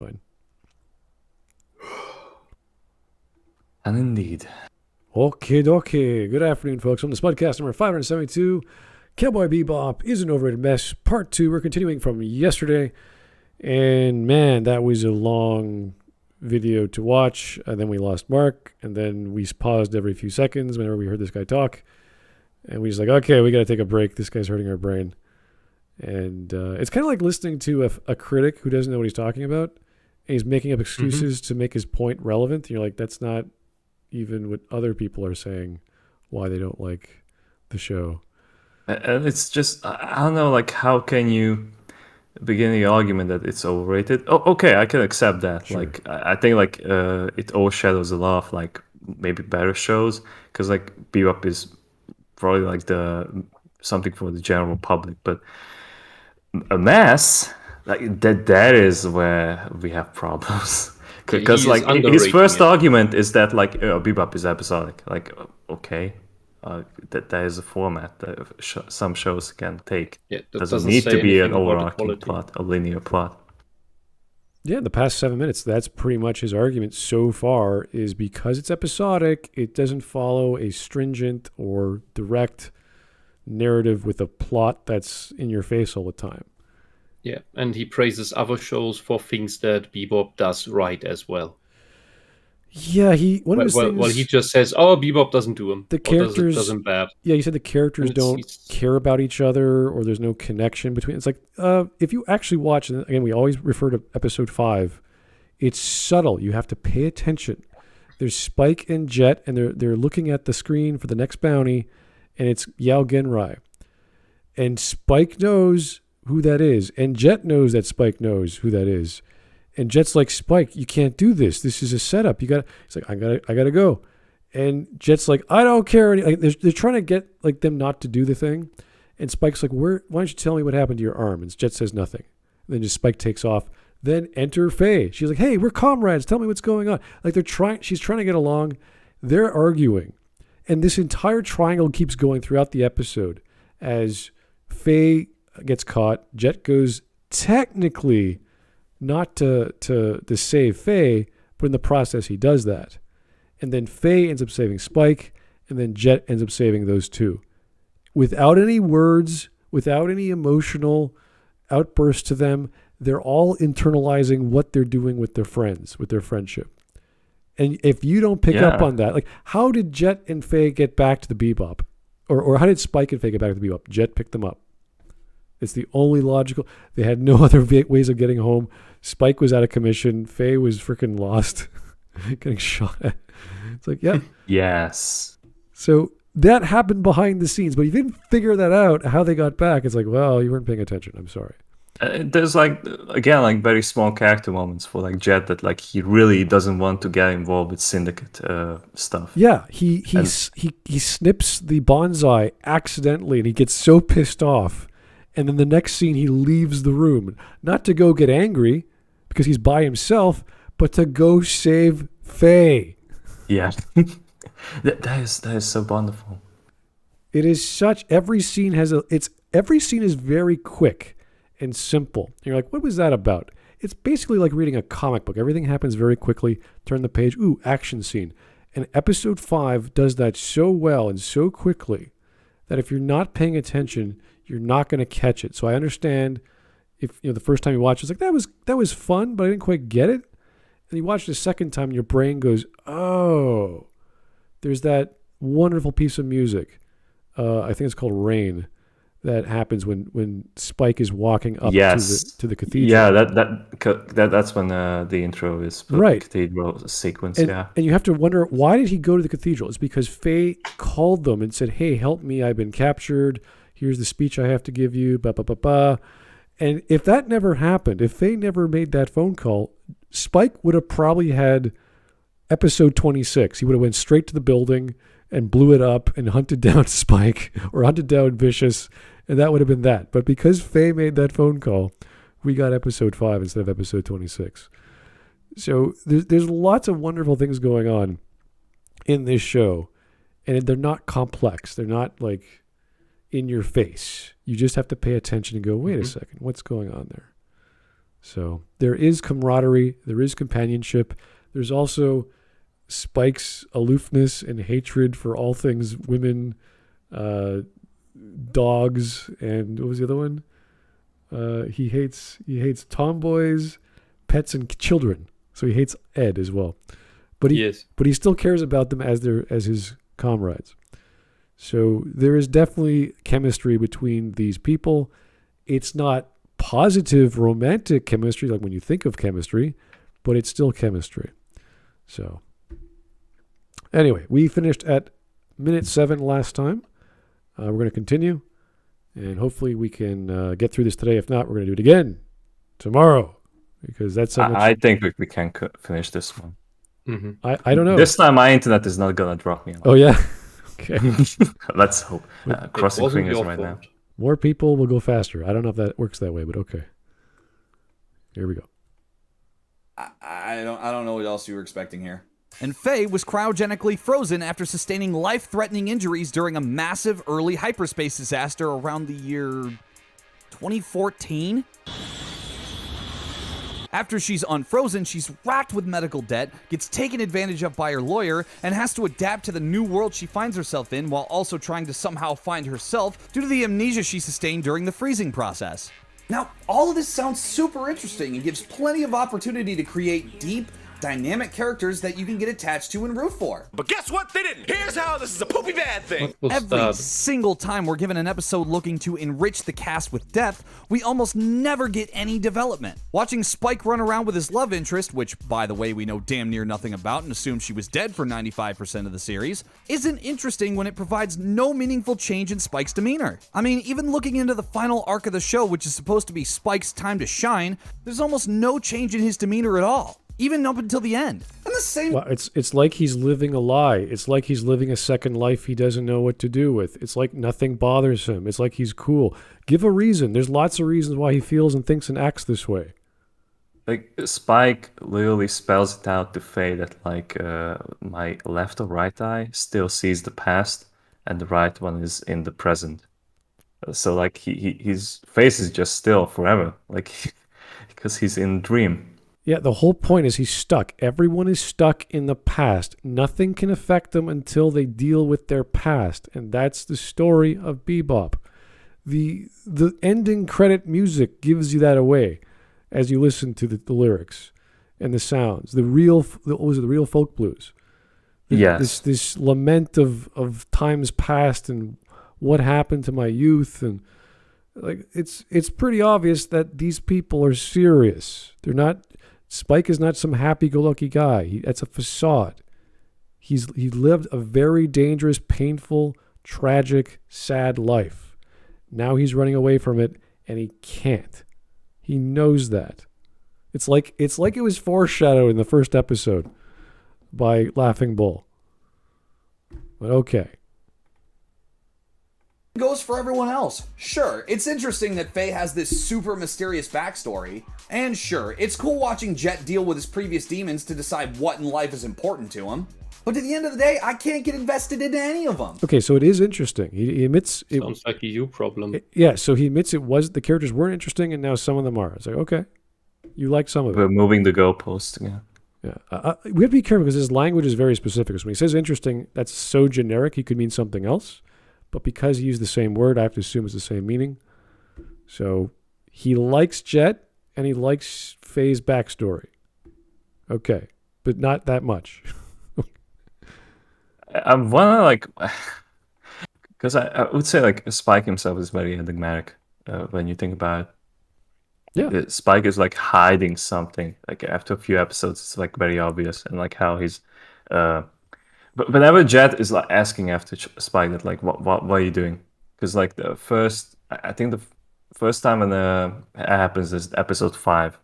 Fine. And indeed. Okay, dokie. Good afternoon, folks. On the Smudcast number 572, Cowboy Bebop is an overrated mess. Part 2. We're continuing from yesterday. And man, that was a long video to watch. And then we lost Mark. And then we paused every few seconds whenever we heard this guy talk. And we just like, okay, we got to take a break. This guy's hurting our brain. And it's kind of like listening to a critic who doesn't know what he's talking about. And he's making up excuses to make his point relevant. And you're like, that's not even what other people are saying why they don't like the show. And it's just, I don't know, like, how can you begin the argument that it's overrated? Oh, okay, I can accept that. Sure. Like, I think, like, it overshadows a lot of, like, maybe better shows. Because, like, Bebop is probably, like, something for the general public. But a mess, like, that is where we have problems. Because like his first argument is that like Bebop is episodic. Like okay, that is a format that some shows can take. Yeah, doesn't need to be an overarching plot, a linear plot. Yeah, the past 7 minutes, that's pretty much his argument so far, is because it's episodic, it doesn't follow a stringent or direct narrative with a plot that's in your face all the time. Yeah, and he praises other shows for things that Bebop does right as well. Yeah, he just says, "Oh, Bebop doesn't do them. The characters does them bad." Yeah, he said the characters don't care about each other, or there's no connection between. It's like if you actually watch, and again, we always refer to episode 5. It's subtle. You have to pay attention. There's Spike and Jet, and they're looking at the screen for the next bounty, and it's Yao Genrai, and Spike knows who that is, and Jet knows that Spike knows who that is, and Jet's like, Spike, you can't do this. This is a setup. He's like, I gotta go, and Jet's like, I don't care. Like, they're trying to get like them not to do the thing, and Spike's like, why don't you tell me what happened to your arm? And Jet says nothing. And then just Spike takes off. Then enter Faye. She's like, hey, we're comrades. Tell me what's going on. Like she's trying to get along. They're arguing, and this entire triangle keeps going throughout the episode as Faye gets caught. Jet goes technically not to save Faye, but in the process he does that. And then Faye ends up saving Spike, and then Jet ends up saving those two. Without any words, without any emotional outburst to them, they're all internalizing what they're doing with their friends, with their friendship. And if you don't pick up on that, like, how did Jet and Faye get back to the Bebop? Or how did Spike and Faye get back to the Bebop? Jet picked them up. It's the only logical. They had no other ways of getting home. Spike was out of commission. Faye was freaking lost, getting shot at. It's like, yeah. Yes. So that happened behind the scenes, but you didn't figure that out, how they got back. It's like, well, you weren't paying attention. I'm sorry. There's like, again, like very small character moments for like Jet that like he really doesn't want to get involved with syndicate stuff. Yeah, he snips the bonsai accidentally, and he gets so pissed off. And then the next scene, he leaves the room, not to go get angry because he's by himself, but to go save Faye. Yeah, that is so wonderful. It is such. Every scene is very quick and simple. And you're like, what was that about? It's basically like reading a comic book. Everything happens very quickly. Turn the page. Ooh, action scene. And episode 5 does that so well and so quickly that if you're not paying attention, you're not going to catch it. So I understand if the first time you watch, it's like that was fun, but I didn't quite get it. And you watch it a second time, and your brain goes, oh, there's that wonderful piece of music. I think it's called Rain. That happens when Spike is walking up to the cathedral. Yeah, that's when the intro is right. The cathedral sequence. And you have to wonder, why did he go to the cathedral? It's because Faye called them and said, "Hey, help me! I've been captured. Here's the speech I have to give you." Ba ba ba ba. And if that never happened, if Faye never made that phone call, Spike would have probably had episode 26. He would have went straight to the building and blew it up and hunted down Spike or hunted down Vicious, and that would have been that. But because Faye made that phone call, we got episode 5 instead of episode 26. So there's lots of wonderful things going on in this show, and they're not complex. They're not like in your face. You just have to pay attention and go, wait a second, what's going on there? So there is camaraderie, there is companionship. There's also Spike's aloofness and hatred for all things women, dogs, and what was the other one? He hates tomboys, pets, and children. So he hates Ed as well. But he still cares about them as his comrades. So there is definitely chemistry between these people. It's not positive romantic chemistry like when you think of chemistry, but it's still chemistry. So anyway, we finished at minute 7 last time. We're going to continue, and hopefully we can get through this today. If not, we're going to do it again tomorrow, because that's how much... I think we can finish this one. Mm-hmm. I don't know. This time my internet is not going to drop me. Oh, yeah? Okay. Let's hope. Crossing fingers right now. More people will go faster. I don't know if that works that way, but okay. Here we go. I don't know what else you were expecting here. And Faye was cryogenically frozen after sustaining life-threatening injuries during a massive early hyperspace disaster around the year 2014. After she's unfrozen, she's racked with medical debt, gets taken advantage of by her lawyer, and has to adapt to the new world she finds herself in while also trying to somehow find herself due to the amnesia she sustained during the freezing process. Now, all of this sounds super interesting and gives plenty of opportunity to create deep, dynamic characters that you can get attached to and root for. But guess what? They didn't. Here's how this is a poopy bad thing. Every single time we're given an episode looking to enrich the cast with depth, we almost never get any development. Watching Spike run around with his love interest, which, by the way, we know damn near nothing about and assume she was dead for 95% of the series, isn't interesting when it provides no meaningful change in Spike's demeanor. I mean, even looking into the final arc of the show, which is supposed to be Spike's time to shine, there's almost no change in his demeanor at all. Even up until the end. And the same... Well, it's like he's living a lie. It's like he's living a second life he doesn't know what to do with. It's like nothing bothers him. It's like he's cool. Give a reason. There's lots of reasons why he feels and thinks and acts this way. Like, Spike literally spells it out to Faye that, like, my left or right eye still sees the past, and the right one is in the present. So, like, his face is just still forever. Like, because he's in a dream. Yeah, the whole point is he's stuck. Everyone is stuck in the past. Nothing can affect them until they deal with their past. And that's the story of Bebop. The ending credit music gives you that away as you listen to the lyrics and the sounds. The real folk blues. Yes. This lament of times past and what happened to my youth, and like it's pretty obvious that these people are serious. They're not. Spike is not some happy-go-lucky guy. That's a facade. He lived a very dangerous, painful, tragic, sad life. Now he's running away from it, and he can't. He knows that. It's like it was foreshadowed in the first episode by Laughing Bull. But okay. Goes for everyone else. Sure, it's interesting that Faye has this super mysterious backstory, and sure, it's cool watching Jet deal with his previous demons to decide what in life is important to him. But at the end of the day, I can't get invested into any of them. Okay, so it is interesting. He admits it sounds like a you problem. Yeah, so he admits the characters weren't interesting, and now some of them are. It's like, okay, you like some of it. We're moving the goalpost again. Yeah, we have to be careful because his language is very specific. So when he says interesting, that's so generic, he could mean something else. But because he used the same word, I have to assume it's the same meaning. So he likes Jet, and he likes Faye's backstory. Okay, but not that much. I'm wondering, like, because I would say, like, Spike himself is very enigmatic when you think about it. Yeah. Spike is, like, hiding something. Like, after a few episodes, it's, like, very obvious. And, like, how he's... But whenever Jet is like asking after Spike that, like, what are you doing? Because, like, I think the first time when it happens is episode 5,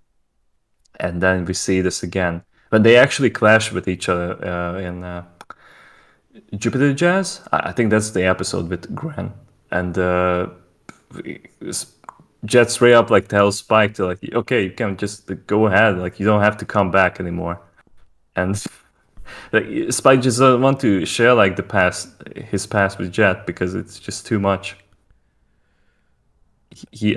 and then we see this again when they actually clash with each other in Jupiter Jazz. I think that's the episode with Gran, and Jet straight up like tells Spike to, like, okay, you can just go ahead, like, you don't have to come back anymore, and. Like, Spike just doesn't want to share, like, his past with Jet because it's just too much.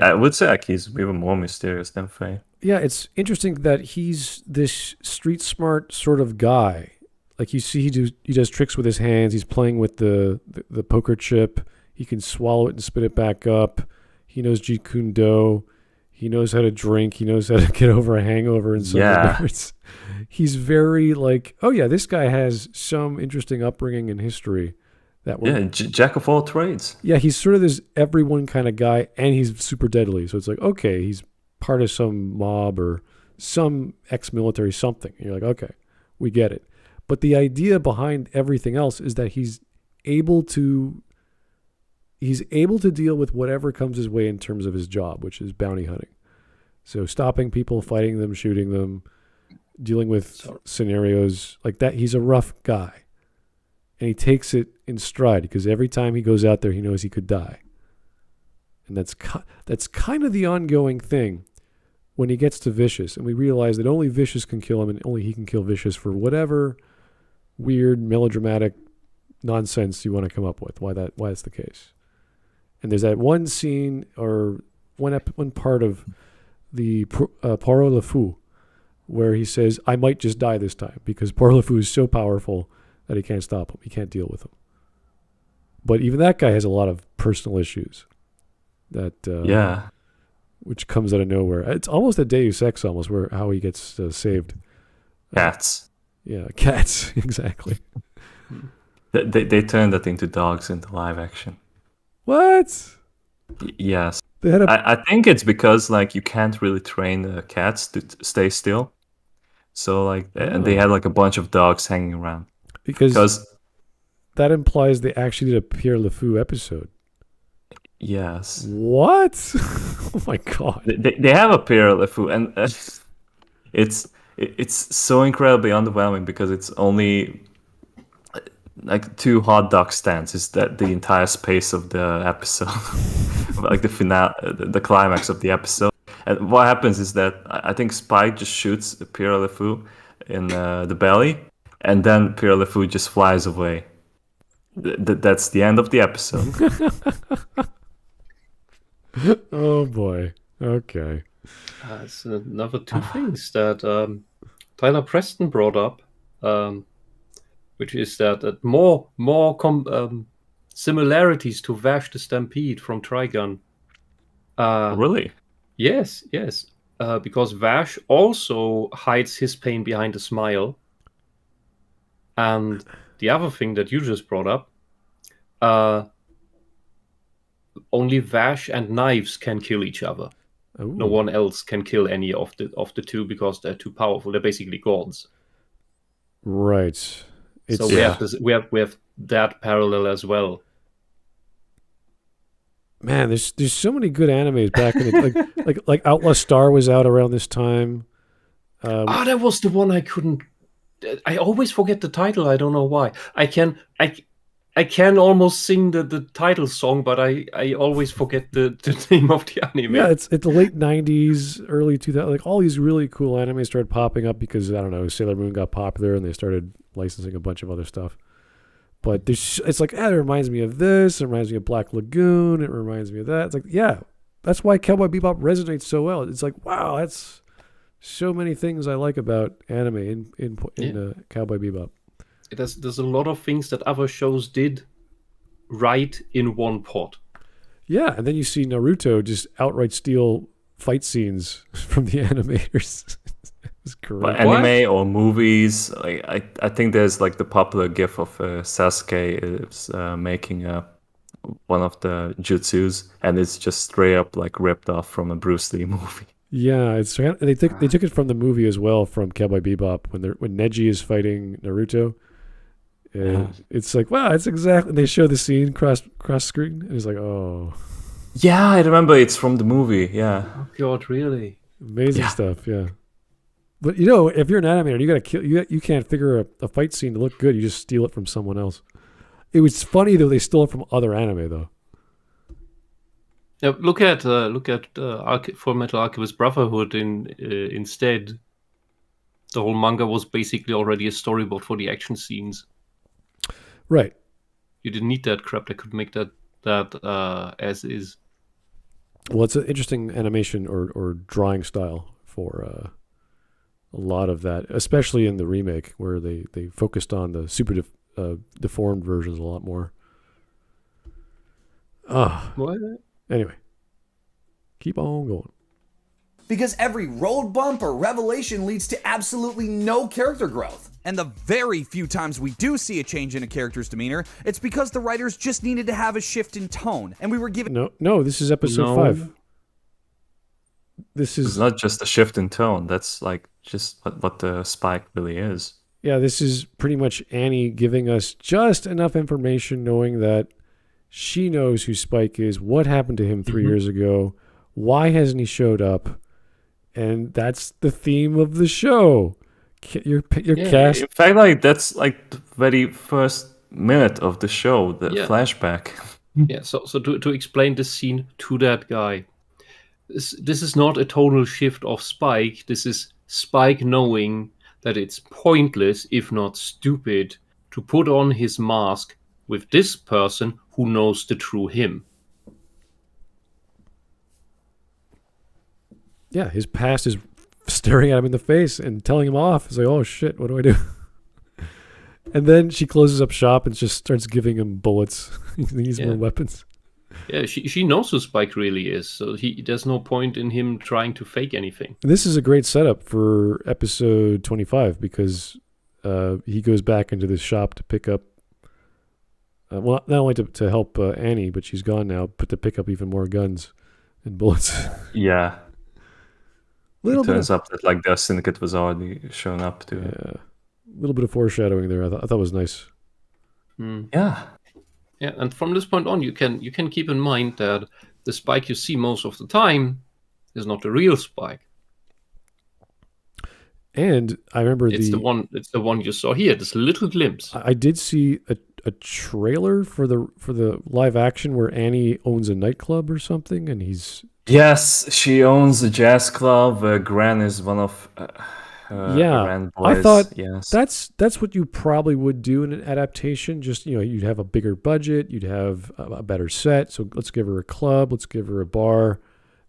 I would say, like, he's even more mysterious than Faye. Yeah, it's interesting that he's this street smart sort of guy. Like you see, he does tricks with his hands. He's playing with the poker chip. He can swallow it and spit it back up. He knows Jeet Kune Do. He knows how to drink. He knows how to get over a hangover in some regards. He's very like, oh yeah, this guy has some interesting upbringing and history. Jack of all trades. Yeah, he's sort of this everyone kind of guy, and he's super deadly. So it's like, okay, he's part of some mob or some ex-military something. And you're like, okay, we get it. But the idea behind everything else is that he's able to deal with whatever comes his way in terms of his job, which is bounty hunting. So stopping people, fighting them, shooting them, dealing with scenarios like that. He's a rough guy. And he takes it in stride because every time he goes out there, he knows he could die. And that's kind of the ongoing thing when he gets to Vicious. And we realize that only Vicious can kill him and only he can kill Vicious for whatever weird, melodramatic nonsense you want to come up with, why that's the case. And there's that one scene or one part of the Poirot Le Fou where he says, I might just die this time because Poirot Le Fou is so powerful that he can't stop him. He can't deal with him. But even that guy has a lot of personal issues that which comes out of nowhere. It's almost a Deus Ex almost, where how he gets saved. Cats. Yeah, cats, exactly. They turned that into dogs into live action. What? Yes. They had I think it's because like you can't really train the cats to stay still. So like, and they had like a bunch of dogs hanging around. Because that implies they actually did a Pierre Le Fou episode. Yes. What? Oh my god. They have a Pierre Le Fou, and it's so incredibly underwhelming because it's only like 2 hot dog stands. Is that the entire space of the episode, like the finale, the climax of the episode? And what happens is that I think Spike just shoots Pierre Le Fou in the belly, and then Pierre Le Fou just flies away. That's the end of the episode. Oh boy. Okay. It's another 2 things that Tyler Preston brought up, which is that more similarities to Vash the Stampede from Trigun. Really? Yes. Because Vash also hides his pain behind a smile. And the other thing that you just brought up, only Vash and Knives can kill each other. Ooh. No one else can kill any of the 2 because they're too powerful. They're basically gods. Right. So we have that parallel as well. Man, there's so many good animes back in the like Outlaw Star was out around this time. That was the one I couldn't. I always forget the title. I don't know why. I can almost sing the title song, but I always forget the name of the anime. Yeah, it's the late 90s, early 2000s. Like all these really cool animes started popping up because, I don't know, Sailor Moon got popular and they started licensing a bunch of other stuff. But it's like, it reminds me of this. It reminds me of Black Lagoon. It reminds me of that. It's like, yeah, that's why Cowboy Bebop resonates so well. It's like, wow, that's so many things I like about anime in Cowboy Bebop. There's a lot of things that other shows did right in one pot. Yeah, and then you see Naruto just outright steal fight scenes from the animators. It's great. But anime or movies, like I think there's like the popular gif of Sasuke is making one of the jutsus, and it's just straight up like ripped off from a Bruce Lee movie. Yeah, they took it from the movie as well, from Cowboy Bebop when Neji is fighting Naruto. It's like, wow, it's exactly. They show the scene cross screen, and it's like, oh, yeah, I remember it's from the movie. Yeah. Oh God, really? Amazing stuff. Yeah, but if you're an animator, you gotta kill. You can't figure a fight scene to look good. You just steal it from someone else. It was funny though. They stole it from other anime though. Yeah, look at Full Metal Alchemist Brotherhood. Instead, the whole manga was basically already a storyboard for the action scenes. Right. You didn't need that crap. They could make that as is. Well, it's an interesting animation or drawing style for a lot of that, especially in the remake where they focused on the super deformed versions a lot more. What? Anyway, keep on going. Because every road bump or revelation leads to absolutely no character growth. And the very few times we do see a change in a character's demeanor, it's because the writers just needed to have a shift in tone, and we were given... No, this is episode 5. This is... It's not just a shift in tone. That's like just what the spike really is. Yeah, this is pretty much Annie giving us just enough information, knowing that she knows who Spike is, what happened to him 3 years ago, why hasn't he showed up, and that's the theme of the show. Your cast. In fact, like that's like the very first minute of the show, the flashback. Yeah. So to explain this scene to that guy, this is not a tonal shift of Spike. This is Spike knowing that it's pointless, if not stupid, to put on his mask with this person who knows the true him. Yeah, his past is staring at him in the face and telling him off. It's like, oh shit, what do I do? And then she closes up shop and just starts giving him bullets. He needs more weapons. Yeah, she knows who Spike really is, so there's no point in him trying to fake anything. This is a great setup for episode 25 because he goes back into this shop to pick up, well, not only to help Annie, but she's gone now, but to pick up even more guns and bullets. Yeah. It turns up that like the syndicate was already shown up to. Yeah, a little bit of foreshadowing there. I thought was nice. Yeah. Yeah, and from this point on, you can keep in mind that the Spike you see most of the time is not the real Spike. And I remember it's the one you saw here. This little glimpse. I did see a trailer for the live action where Annie owns a nightclub or something, and he's. Yes, she owns a jazz club. Gran is one of Gran boys. I thought yes. that's what you probably would do in an adaptation. Just, you'd have a bigger budget, you'd have a better set. So let's give her a club, let's give her a bar.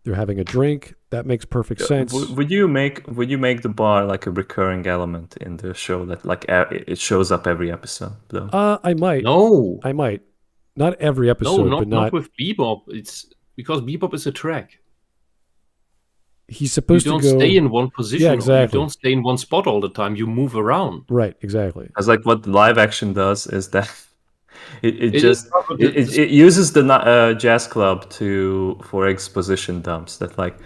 They're having a drink. That makes perfect sense. Would you make the bar like a recurring element in the show that like it shows up every episode? Though? I might. No, I might. Not every episode, but not with Bebop. It's because Bebop is a track. He's supposed to go... You don't stay in one position. Yeah, exactly. You don't stay in one spot all the time. You move around. Right, exactly. As like what live action does is that it uses the jazz club for exposition dumps. That like,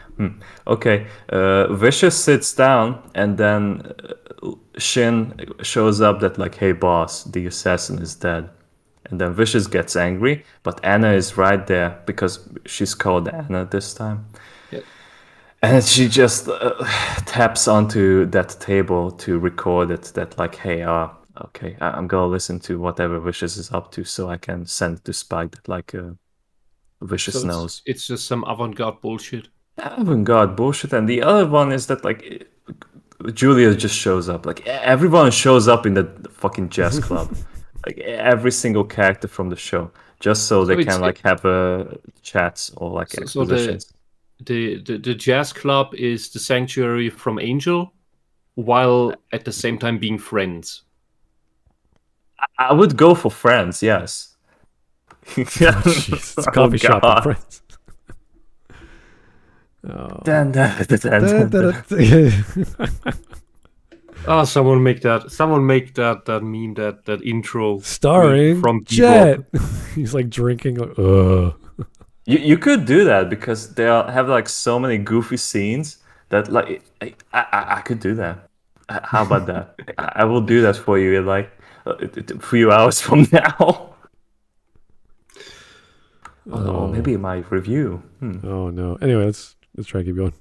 okay, Vicious sits down and then Shin shows up that like, hey boss, the assassin is dead. And then Vicious gets angry, but Anna is right there because she's called Anna this time. Yeah. And she just taps onto that table to record it that like, hey, okay, I'm going to listen to whatever Vicious is up to so I can send it to Spike that like Vicious knows. It's just some avant-garde bullshit. Avant-garde bullshit. And the other one is that like Julia just shows up. Like everyone shows up in the fucking jazz club. Like every single character from the show, just so they can like have chats or like expositions. So the jazz club is the sanctuary from Angel, while at the same time being friends. I would go for friends, yes. It's a coffee shop and friends. Oh, someone make that meme, that intro starring from Jet. He's like drinking. You could do that because they have like so many goofy scenes that like I could do that. How about that? I will do that for you in like a few hours from now. Maybe my review. Oh no. Anyway, let's try and keep going.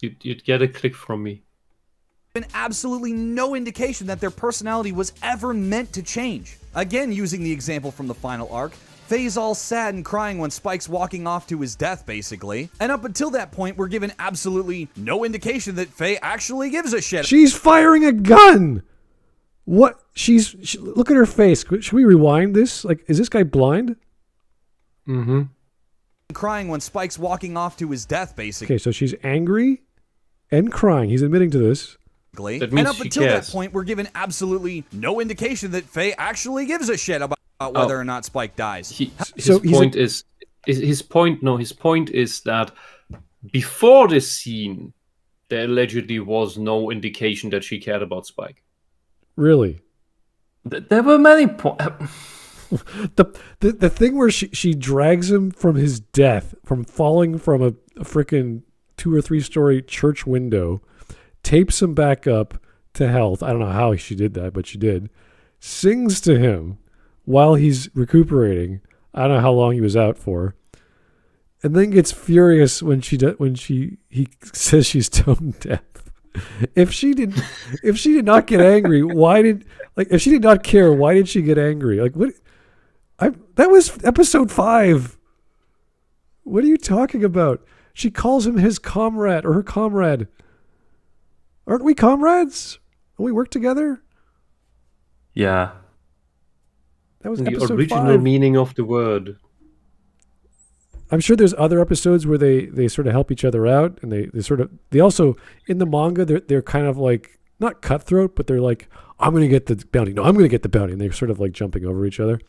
You'd get a click from me. Been absolutely no indication that their personality was ever meant to change. Again, using the example from the final arc, Faye's all sad and crying when Spike's walking off to his death, basically. And up until that point, we're given absolutely no indication that Faye actually gives a shit. She's firing a gun! What? Look at her face. Should we rewind this? Like, is this guy blind? Mm-hmm. Crying when Spike's walking off to his death, basically. Okay, so she's angry and crying. He's admitting to this. That And means up she until that cares. point, we're given absolutely no indication that Faye actually gives a shit about whether or not Spike dies. His point is that before this scene, there allegedly was no indication that she cared about Spike. Really? There were many points. The thing where she drags him from his death, from falling from a freaking 2 or 3 story church window, tapes him back up to health. I don't know how she did that, but she did. Sings to him while he's recuperating. I don't know how long he was out for. And then gets furious when he says she's tone deaf. If she did not get angry, if she did not care, why did she get angry? Like what? That was episode 5. What are you talking about? She calls him his comrade or her comrade. Aren't we comrades? Don't we work together? Yeah. That was The episode original 5. meaning of the word. I'm sure there's other episodes where they sort of help each other out, and they also in the manga they're kind of like not cutthroat, but they're like, I'm gonna get the bounty. No, I'm gonna get the bounty, and they're sort of like jumping over each other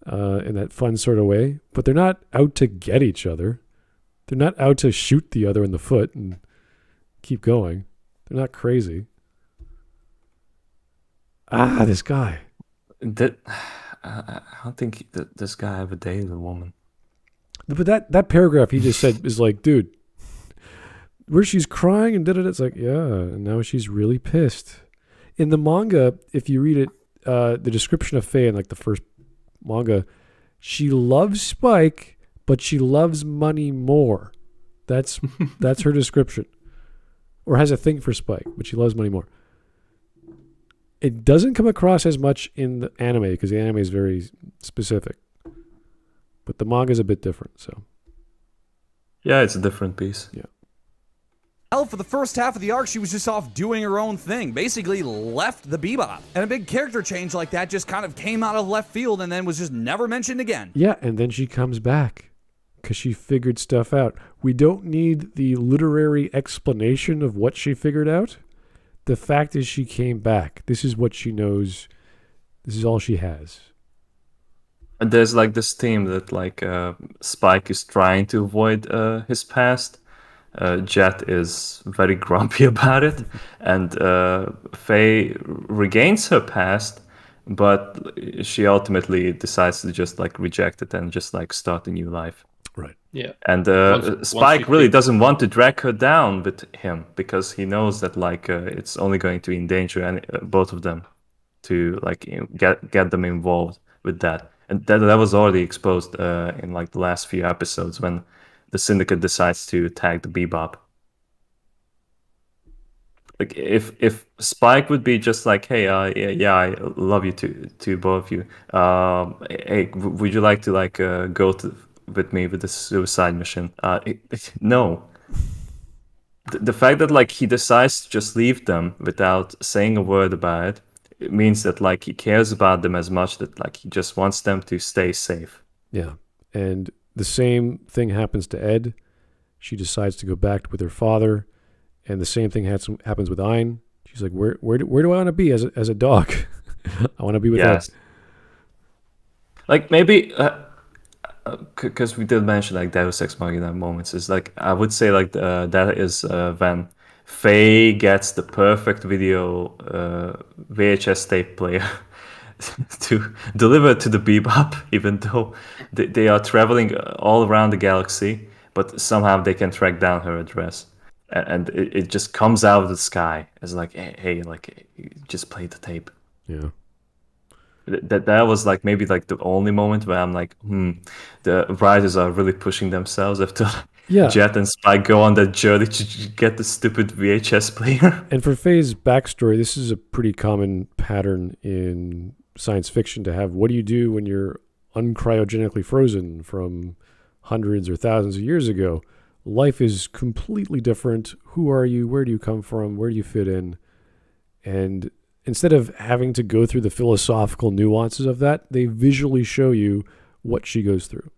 in that fun sort of way. But they're not out to get each other. They're not out to shoot the other in the foot and keep going. They're not crazy. This guy. I don't think this guy ever dated a woman. But that paragraph he just said is like, dude, where she's crying and da-da-da, it's like, yeah, and now she's really pissed. In the manga, if you read it, the description of Faye in like the first manga, she loves Spike, but she loves money more. That's her description. Or has a thing for Spike, but she loves money more. It doesn't come across as much in the anime because the anime is very specific. But the manga is a bit different, so. Yeah, it's a different piece. Yeah. Hell, for the first half of the arc, she was just off doing her own thing, basically left the Bebop. And a big character change like that just kind of came out of left field and then was just never mentioned again. Yeah, and then she comes back because she figured stuff out. We don't need the literary explanation of what she figured out. The fact is she came back. This is what she knows. This is all she has. And there's like this theme that like Spike is trying to avoid his past. Jet is very grumpy about it, and Faye regains her past, but she ultimately decides to just like reject it and just like start a new life. Right. Yeah. And Once Spike we really think- doesn't want to drag her down with him because he knows that like it's only going to endanger both of them to like get them involved with that. And that was already exposed in like the last few episodes when the Syndicate decides to attack the Bebop. Like if Spike would be just like, hey, I love you to both of you. Hey, would you like to like go with me with the suicide mission? No. The fact that like he decides to just leave them without saying a word about it, it means that like he cares about them as much that like he just wants them to stay safe. Yeah. And the same thing happens to Ed. She decides to go back with her father, and the same thing happens with Ein. She's like, where do I want to be as a dog? I want to be with Ed. Like maybe because we did mention like Deus Ex Machina moments. Is like I would say like that is when Faye gets the perfect video VHS tape player to deliver to the Bebop, even though they are traveling all around the galaxy, but somehow they can track down her address. And it just comes out of the sky as like, hey, like, just play the tape. Yeah. That was like maybe like the only moment where I'm like, the writers are really pushing themselves after Jet and Spike go on that journey to get the stupid VHS player. And for Faye's backstory, this is a pretty common pattern in science fiction to have. What do you do when you're uncryogenically frozen from hundreds or thousands of years ago? Life is completely different. Who are you? Where do you come from? Where do you fit in? And instead of having to go through the philosophical nuances of that, they visually show you what she goes through.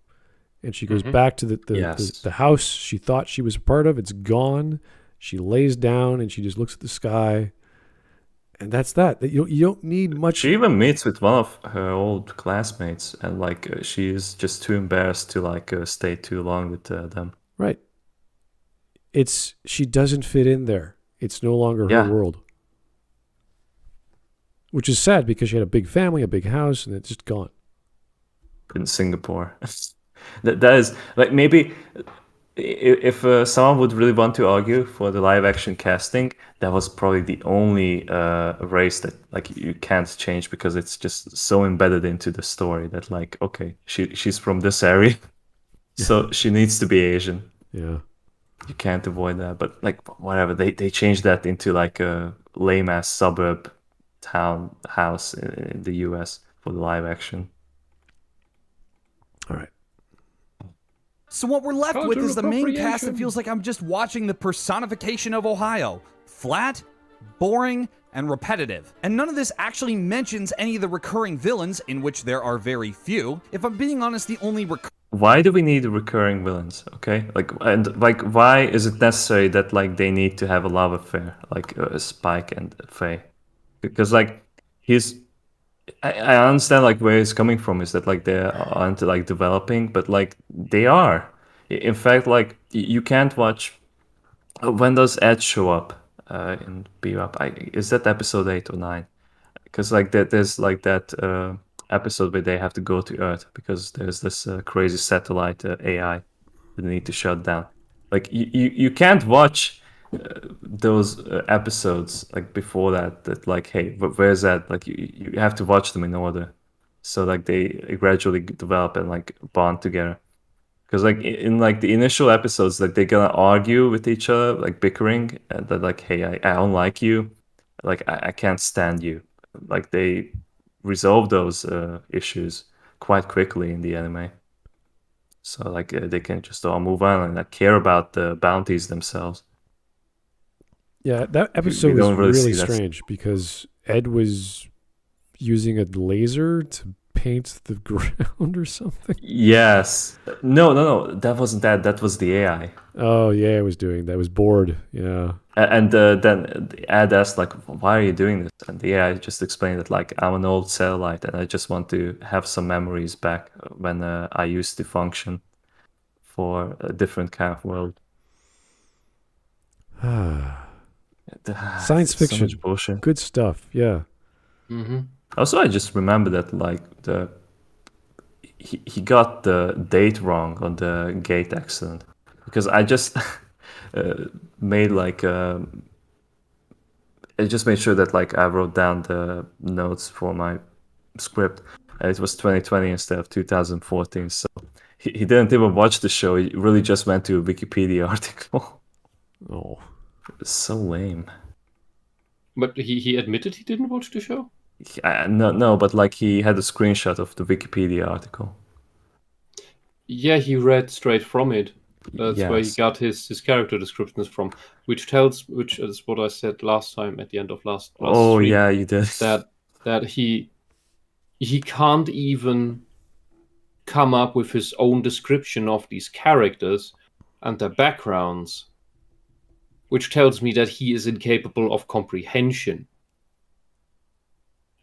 And she goes back to the house she thought she was a part of. It's gone. She lays down and she just looks at the sky, and that's that. You don't need much. She even meets with one of her old classmates, and like she is just too embarrassed to like stay too long with them. Right. She doesn't fit in there. It's no longer her world. Which is sad because she had a big family, a big house, and it's just gone. In Singapore. that is like, maybe if someone would really want to argue for the live action casting, that was probably the only race that like you can't change, because it's just so embedded into the story that like, okay, she's from this area, so she needs to be Asian. Yeah. You can't avoid that. But like, whatever, they changed that into like a lame ass suburb town house in the US for the live action. All right. So what we're left with is the main cast that feels like I'm just watching the personification of Ohio. Flat, boring, and repetitive. And none of this actually mentions any of the recurring villains, in which there are very few. If I'm being honest, the only why do we need recurring villains? Okay, like, and like, why is it necessary that like they need to have a love affair, like Spike and Faye? Because like I understand like where he's coming from, is that like they aren't like developing, but like they are. In fact, like you can't watch. When does Ed show up in Bebop? Is that episode 8 or 9? Because like there's like that episode where they have to go to Earth because there's this crazy satellite AI that they need to shut down. Like you can't watch those episodes like before that like, hey, where's that? Like you have to watch them in order, so like they gradually develop and like bond together. Because like in like the initial episodes, like they're gonna argue with each other, like bickering, and they're like, hey, I don't like you, like I can't stand you. Like they resolve those issues quite quickly in the anime, so like they can just all move on and like care about the bounties themselves. Yeah, that episode was really strange because Ed was using a laser to paint the ground or something. Yes. No. That wasn't that. That was the AI. Oh, yeah, I was doing that. I was bored. Yeah. And then Ed asked, like, why are you doing this? And the AI just explained that, like, I'm an old satellite and I just want to have some memories back when I used to function for a different kind of world. Science fiction. So much bullshit. Good stuff. Yeah. Mm-hmm. Also, I just remember that like he got the date wrong on the gate accident, because I just made like I just made sure that like I wrote down the notes for my script, and it was 2020 instead of 2014. So he didn't even watch the show. He really just went to a Wikipedia article. Oh. So lame. But he admitted he didn't watch the show? No, but like he had a screenshot of the Wikipedia article. Yeah, he read straight from it. That's where he Yes. got his character descriptions from, which is what I said last time at the end of last Oh stream, yeah, you did. that he can't even come up with his own description of these characters and their backgrounds, which tells me that he is incapable of comprehension,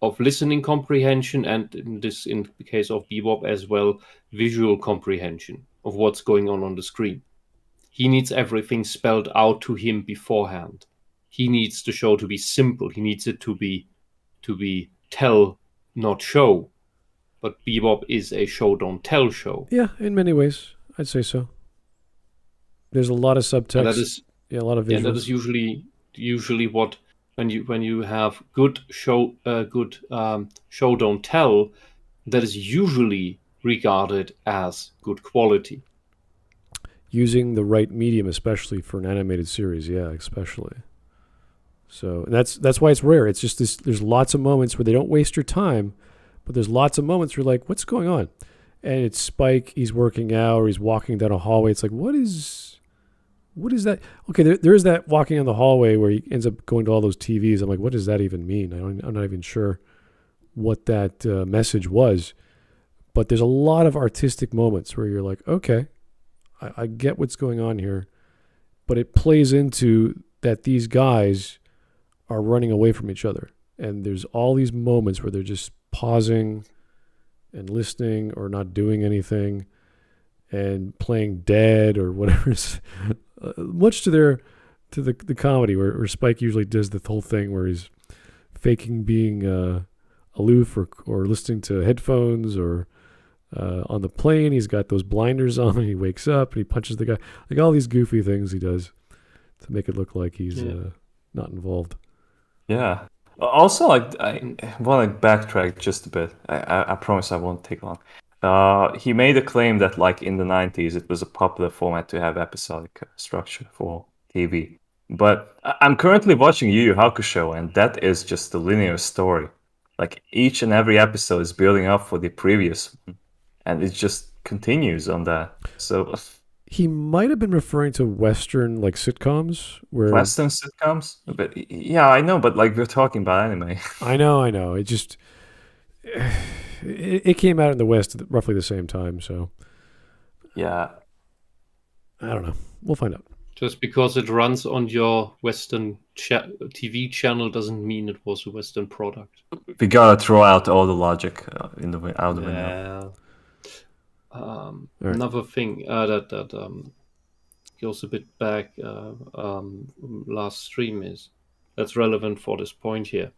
of listening comprehension, and in the case of Bebop as well, visual comprehension of what's going on the screen. He needs everything spelled out to him beforehand. He needs the show to be simple. He needs it to be tell, not show. But Bebop is a show don't tell show. Yeah, in many ways, I'd say so. There's a lot of subtext. And that is, a lot of visuals. Yeah, that is usually what when you have good show show don't tell, that is usually regarded as good quality. Using the right medium, especially for an animated series, yeah, especially. So that's why it's rare. It's just this. There's lots of moments where they don't waste your time, but there's lots of moments where you're like, what's going on? And it's Spike. He's working out, or he's walking down a hallway. It's like, what is that? Okay, there is that walking down the hallway where he ends up going to all those TVs. I'm like, what does that even mean? I'm not even sure what that message was. But there's a lot of artistic moments where you're like, okay, I get what's going on here, but it plays into that these guys are running away from each other. And there's all these moments where they're just pausing and listening or not doing anything and playing dead or whatever. Much to the comedy where Spike usually does the whole thing where he's faking being aloof or listening to headphones or on the plane. He's got those blinders on and he wakes up and he punches the guy. Like all these goofy things he does to make it look like he's not involved. Yeah. Also, like, I want to backtrack just a bit. I promise I won't take long. He made a claim that, like, in the 90s, it was a popular format to have episodic structure for TV. But I'm currently watching Yu Yu Hakusho, and that is just a linear story. Like, each and every episode is building up for the previous one, and it just continues on that. So he might have been referring to Western like sitcoms where Western sitcoms, but yeah, I know. But like we're talking about anime. I know. It just it came out in the West at roughly the same time. So yeah, I don't know. We'll find out. Just because it runs on your Western TV channel doesn't mean it was a Western product. We gotta throw out all the logic out the window. Right. Another thing that goes a bit back last stream that's relevant for this point here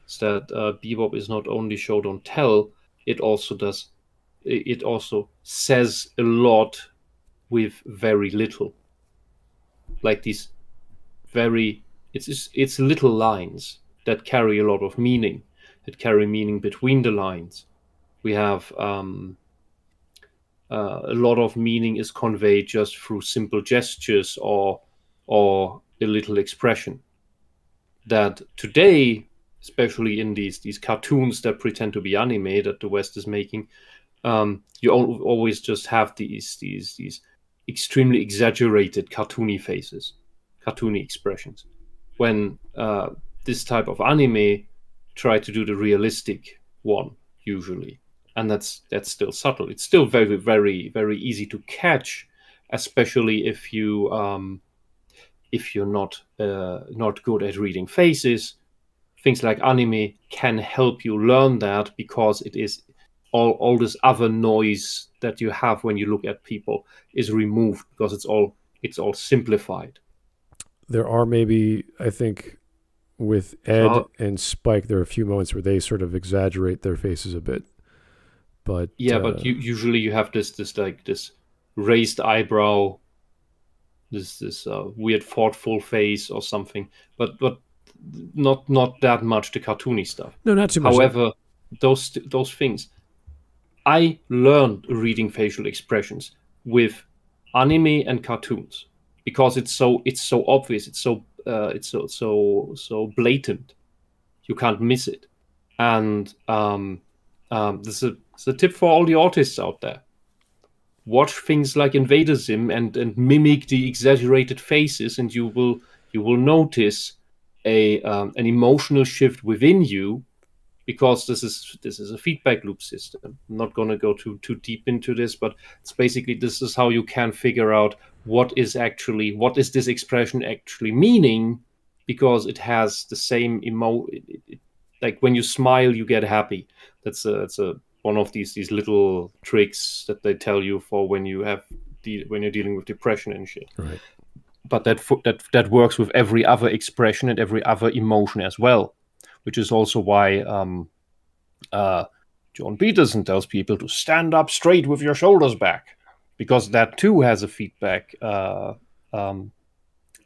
is that Bebop is not only show don't tell, it also says a lot with very little. Like these it's little lines that carry a lot of meaning, that carry meaning between the lines. We have a lot of meaning is conveyed just through simple gestures or a little expression. That today, especially in these cartoons that pretend to be anime that the West is making, you always just have these extremely exaggerated cartoony faces, cartoony expressions. When this type of anime try to do the realistic one, usually. And that's still subtle. It's still very, very, very easy to catch, especially if you're not good at reading faces. Things like anime can help you learn that because it is all this other noise that you have when you look at people is removed because it's all simplified. There are maybe, I think, with Ed and Spike, there are a few moments where they sort of exaggerate their faces a bit. But but usually you have this raised eyebrow, this weird thoughtful face or something, but not that much the cartoony stuff. No, not too much. However, those things, I learned reading facial expressions with anime and cartoons because it's so obvious, it's so blatant, you can't miss it, and this is a tip for all the artists out there. Watch things like Invader Zim and mimic the exaggerated faces, and you will notice an emotional shift within you, because this is a feedback loop system. I'm not going to go too deep into this, but it's basically this is how you can figure out what is this expression actually meaning, because it has the same like when you smile, you get happy. That's one of these little tricks that they tell you for when you're dealing with depression and shit. Right. But that works with every other expression and every other emotion as well, which is also why John Peterson tells people to stand up straight with your shoulders back, because that too has a feedback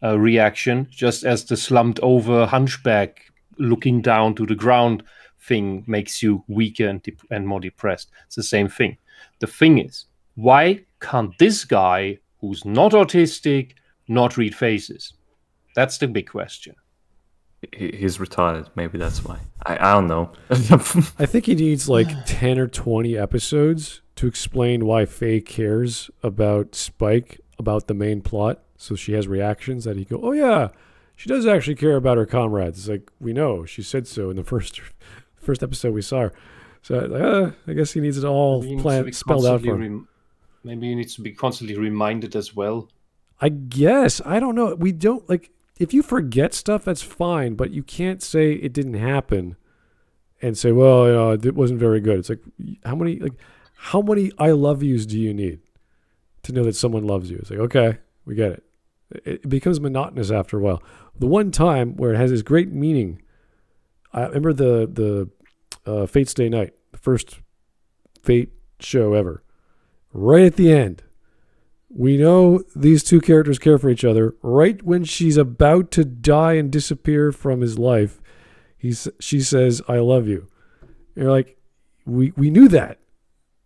reaction, just as the slumped over hunchback looking down to the ground thing makes you weaker and more depressed. It's the same thing. The thing is, why can't this guy who's not autistic not read faces? That's the big question. He's retarded. Maybe that's why. I don't know. I think he needs like 10 or 20 episodes to explain why Faye cares about Spike, about the main plot. So she has reactions that he go, oh yeah, she does actually care about her comrades. It's like, we know, she said so in the first episode we saw her. So I guess he needs it all spelled out for him. Maybe he needs to be constantly reminded as well. I guess. I don't know. We don't, like, if you forget stuff, that's fine, but you can't say it didn't happen and say, well, it wasn't very good. It's like how many I love yous do you need to know that someone loves you? It's like, okay, we get it. It becomes monotonous after a while. The one time where it has this great meaning, I remember the Fate's Day Night, the first Fate show ever. Right at the end, we know these two characters care for each other. Right when she's about to die and disappear from his life, she says, I love you. And you're like, we knew that,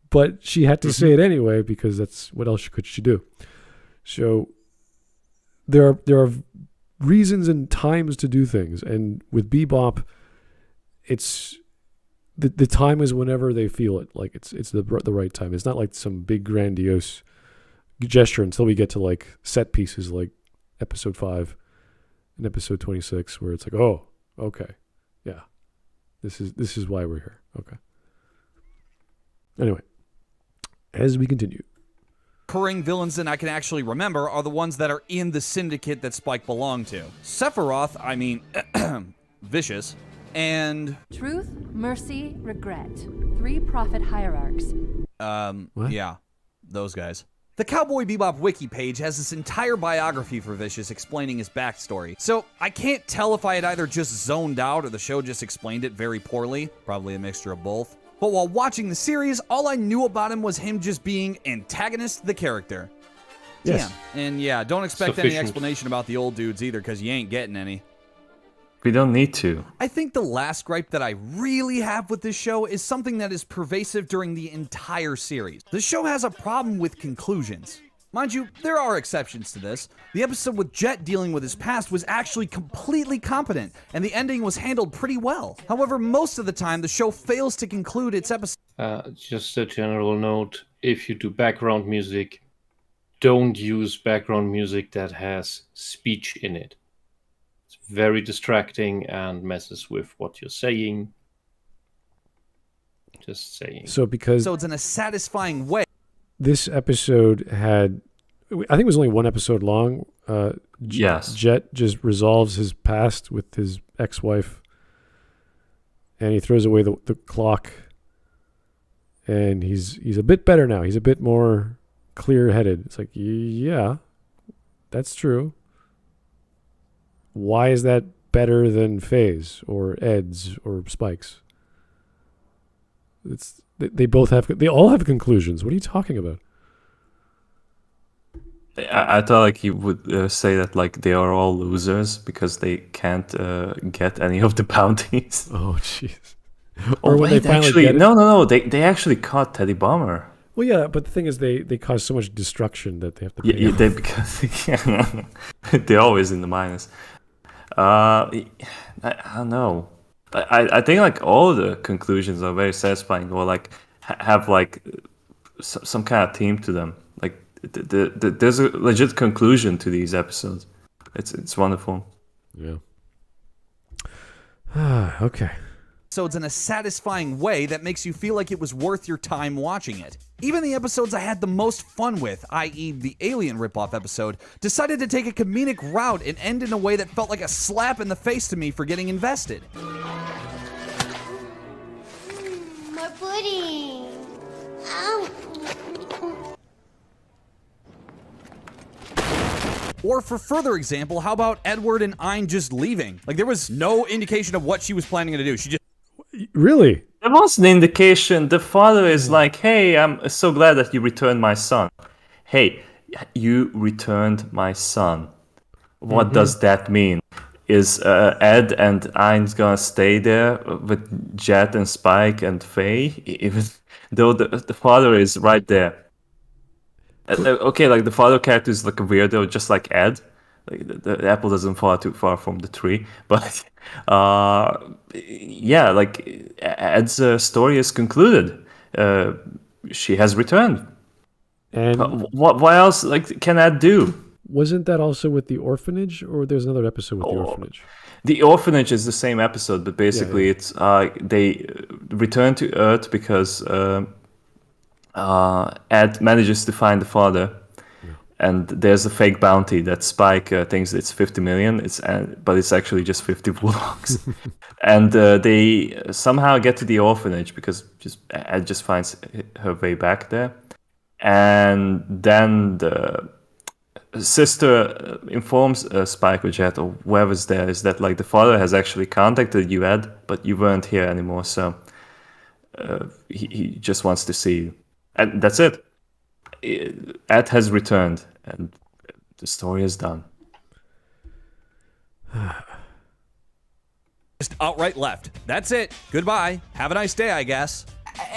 but she had to say it anyway because that's what else could she do? So there are reasons and times to do things. And with Bebop, it's the time is whenever they feel it. Like it's the right time. It's not like some big grandiose gesture until we get to like set pieces like episode 5 and episode 26 where it's like, oh, okay. Yeah. This is why we're here. Okay. Anyway, as we continue. Recurring villains that I can actually remember are the ones that are in the syndicate that Spike belonged to. Sephiroth, Vicious, and... Truth, mercy, regret. 3 prophet hierarchs. What? Yeah, those guys. The Cowboy Bebop wiki page has this entire biography for Vicious explaining his backstory. So I can't tell if I had either just zoned out or the show just explained it very poorly. Probably a mixture of both. But while watching the series, all I knew about him was him just being antagonist to the character. Yes. Damn. And yeah, don't expect any explanation about the old dudes either, because you ain't getting any. We don't need to. I think the last gripe that I really have with this show is something that is pervasive during the entire series. The show has a problem with conclusions. Mind you, there are exceptions to this. The episode with Jet dealing with his past was actually completely competent, and the ending was handled pretty well. However, most of the time, the show fails to conclude its episode. Just a general note, if you do background music, don't use background music that has speech in it. It's very distracting and messes with what you're saying. Just saying. So because So it's in a satisfying way. this episode had, I think it was only one episode long. Yes. Jet just resolves his past with his ex-wife, and he throws away the clock, and he's a bit better now. He's a bit more clear-headed. It's like, yeah, that's true. Why is that better than Faye's or Ed's or Spike's? They all have conclusions. What are you talking about? I thought like he would say that like they are all losers because they can't get any of the bounties. Oh, jeez. Or when wait, they finally actually, get it. no. They actually caught Teddy Bomber. Well, yeah, but the thing is, they cause so much destruction that they have to pay. Yeah, because they're always in the minus. I don't know. I think like all the conclusions are very satisfying, or like have like some kind of theme to them. Like there's a legit conclusion to these episodes. It's wonderful. Yeah. Okay. So it's in a satisfying way that makes you feel like it was worth your time watching it. Even the episodes I had the most fun with, i.e. the Alien ripoff episode, decided to take a comedic route and end in a way that felt like a slap in the face to me for getting invested. My pudding. Ow. Or for further example, how about Edward and Ein just leaving? Like there was no indication of what she was planning to do. She just... Really? There was an indication. The father is like, hey, I'm so glad that you returned my son. Hey, you returned my son. What does that mean? Is Ed and Ein's gonna stay there with Jet and Spike and Faye? Even though the father is right there. Okay, like the father character is like a weirdo, just like Ed. Like the apple doesn't fall too far from the tree, but yeah, like Ed's story is concluded. She has returned. And what else like can Ed do? wasn't that also with the orphanage, or there's another episode with the orphanage? The orphanage is the same episode, but basically it's they return to Earth because Ed manages to find the father. and there's a fake bounty that Spike thinks it's 50 million. But it's actually just 50 Woologs. And they somehow get to the orphanage because Ed just finds her way back there. And then the sister informs Spike or Jet or whoever's there is that like the father has actually contacted you, Ed, but you weren't here anymore, so he just wants to see you. And that's it. Ed has returned, and the story is done. Just outright left. That's it. Goodbye. Have a nice day, I guess.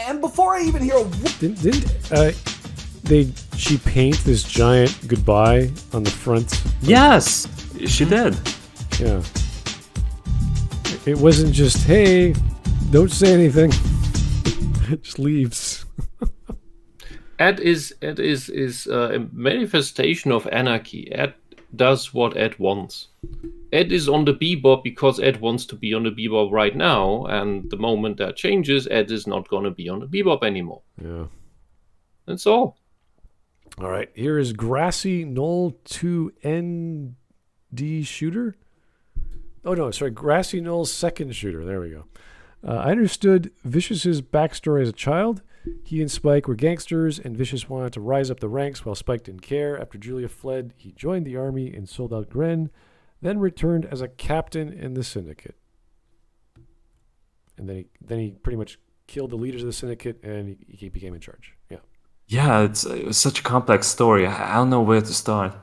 And before I even hear a she paint this giant goodbye on the front? Yes, she did. Yeah. It wasn't just, hey, don't say anything. It just leaves. Ed is a manifestation of anarchy. Ed does what Ed wants. Ed is on the Bebop because Ed wants to be on the Bebop right now, and the moment that changes, Ed is not going to be on the Bebop anymore. Yeah. That's all. All right, here is Grassy Knoll 2 ND Shooter. Oh, no, sorry, Grassy Knoll's second shooter. There we go. I understood Vicious's backstory as a child. He and Spike were gangsters, and Vicious wanted to rise up the ranks while Spike didn't care. After Julia fled, he joined the army and sold out Gren, then returned as a captain in the syndicate. And then he pretty much killed the leaders of the syndicate, and he became in charge. Yeah. Yeah, it was such a complex story. I don't know where to start.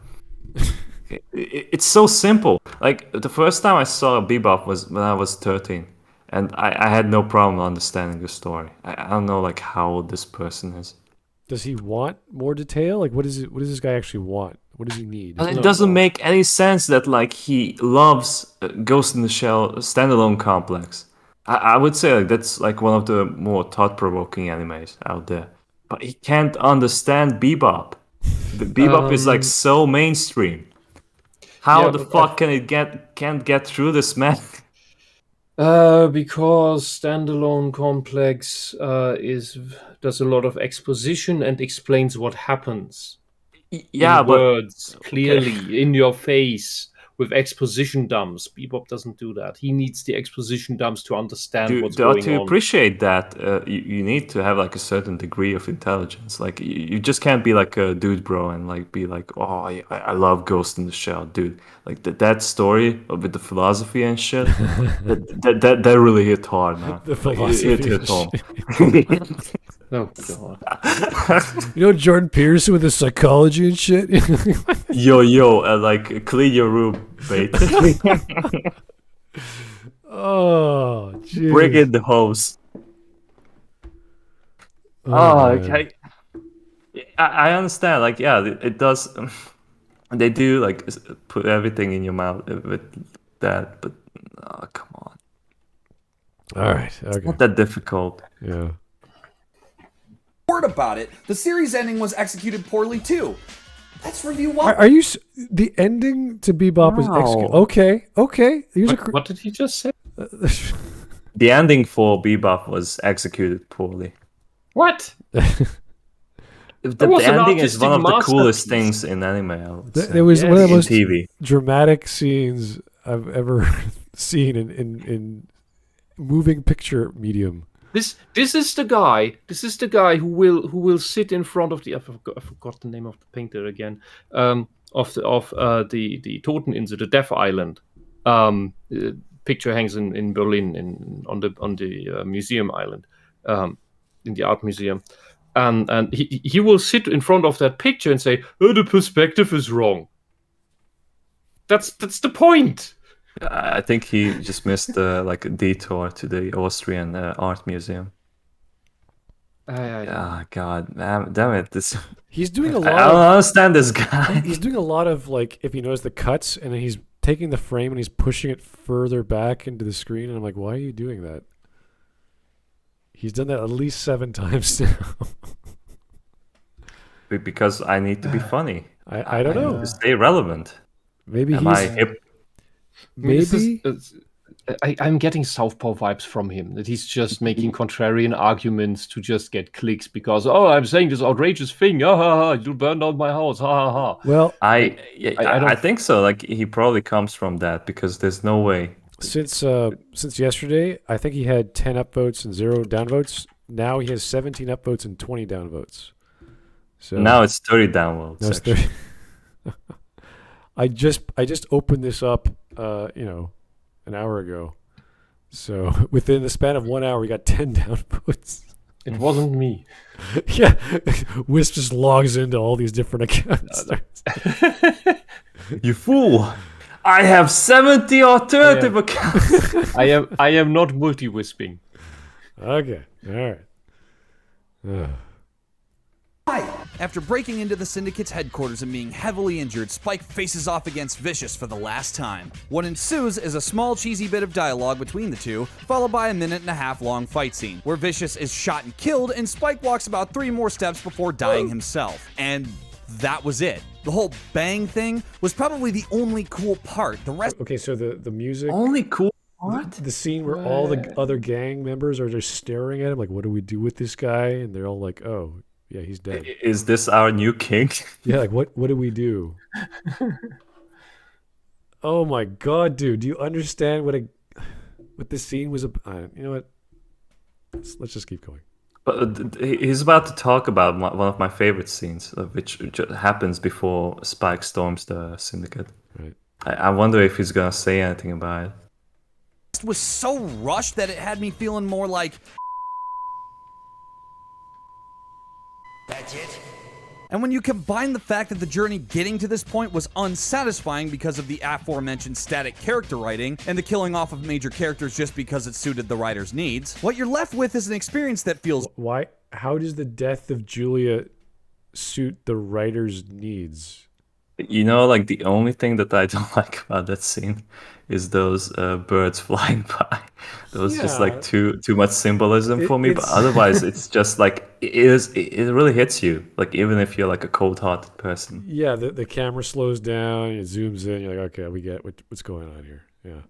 It's so simple. Like, the first time I saw Bebop was when I was 13. And I had no problem understanding the story. I don't know, like, how old this person is. Does he want more detail? Like, what does this guy actually want? What does he need? It doesn't make any sense that, like, he loves Ghost in the Shell standalone complex. I would say, like, that's, like, one of the more thought-provoking animes out there. But he can't understand Bebop. The Bebop is, like, so mainstream. How the fuck can't get through this, man? Because standalone complex does a lot of exposition and explains what happens. Yeah, in words clearly in your face with exposition dumps. Bebop doesn't do that. He needs the exposition dumps to understand what's going on. To appreciate that, you need to have like a certain degree of intelligence. Like you just can't be like a dude bro and like be like, oh, I love Ghost in the Shell, dude. Like that story with the philosophy and shit, that really hit hard, man. The philosophy hit home. Oh god! You know Jordan Peterson with his psychology and shit. yo, like clean your room, mate. Oh, geez. Bring in the hose. Okay. I understand. Like, yeah, it does. They do like put everything in your mouth with that, but come on. All right. Okay. It's not that difficult. Yeah. Word about it, the series ending was executed poorly too. Let's review what. Are you the ending to Bebop was executed? Okay. What did he just say? The ending for Bebop was executed poorly. What? The ending is one of the coolest things in anime. I would say. It was one of the most TV. dramatic scenes I've ever seen in moving picture medium. This is the guy. This is the guy who will sit in front of the. I forgot the name of the painter again. Of the Toteninsel, the Death Island. Picture hangs in Berlin on the museum island, in the art museum, and he will sit in front of that picture and say, "Oh, the perspective is wrong." That's the point. I think he just missed like a detour to the Austrian art museum. God, damn it! He's doing a lot. I don't understand this guy. He's doing a lot of like, if you notice the cuts, and then he's taking the frame and he's pushing it further back into the screen, and I'm like, why are you doing that? He's done that at least 7 times now. Because I need to be funny. I don't know. To stay relevant. Maybe Am I hip? Maybe I'm getting Southpaw vibes from him, that he's just making contrarian arguments to just get clicks because, I'm saying this outrageous thing, ha ha ha, you'll burn down my house, ha ha ha. Well, I think so. Like he probably comes from that because there's no way. since yesterday, I think he had 10 upvotes and 0 downvotes. Now he has 17 upvotes and 20 downvotes. So Now it's 30 downloads. now it's 30. I just opened this up, an hour ago. So within the span of 1 hour, we got 10 downvotes. It wasn't me. Yeah, Wisp just logs into all these different accounts. You fool! I have 70 alternative accounts. I am not multi-wisping. Okay, all right. After breaking into the Syndicate's headquarters and being heavily injured, Spike faces off against Vicious for the last time. What ensues is a small cheesy bit of dialogue between the two, followed by a 1.5-minute long fight scene, where Vicious is shot and killed, and Spike walks about 3 more steps before dying himself. And that was it. The whole bang thing was probably the only cool part. The rest... Okay, so the music, Only cool part? the scene where all the other gang members are just staring at him, like, what do we do with this guy? And they're all like, oh, yeah, he's dead. Is this our new king? Yeah, like, what do we do? Oh my god, dude, do you understand what this scene was about? You know what? Let's just keep going. But he's about to talk about one of my favorite scenes, which happens before Spike storms the Syndicate. Right. I wonder if he's gonna say anything about it. was so rushed that it had me feeling more like... That's it? And when you combine the fact that the journey getting to this point was unsatisfying because of the aforementioned static character writing and the killing off of major characters just because it suited the writer's needs, what you're left with is an experience that feels... Why? How does the death of Julia suit the writer's needs? You know, like the only thing that I don't like about that scene is those birds flying by. Those just like too much symbolism for me. But otherwise, it's just like it really hits you. Like even if you're like a cold-hearted person. Yeah, the camera slows down, it zooms in. You're like, okay, we get what's going on here. Yeah.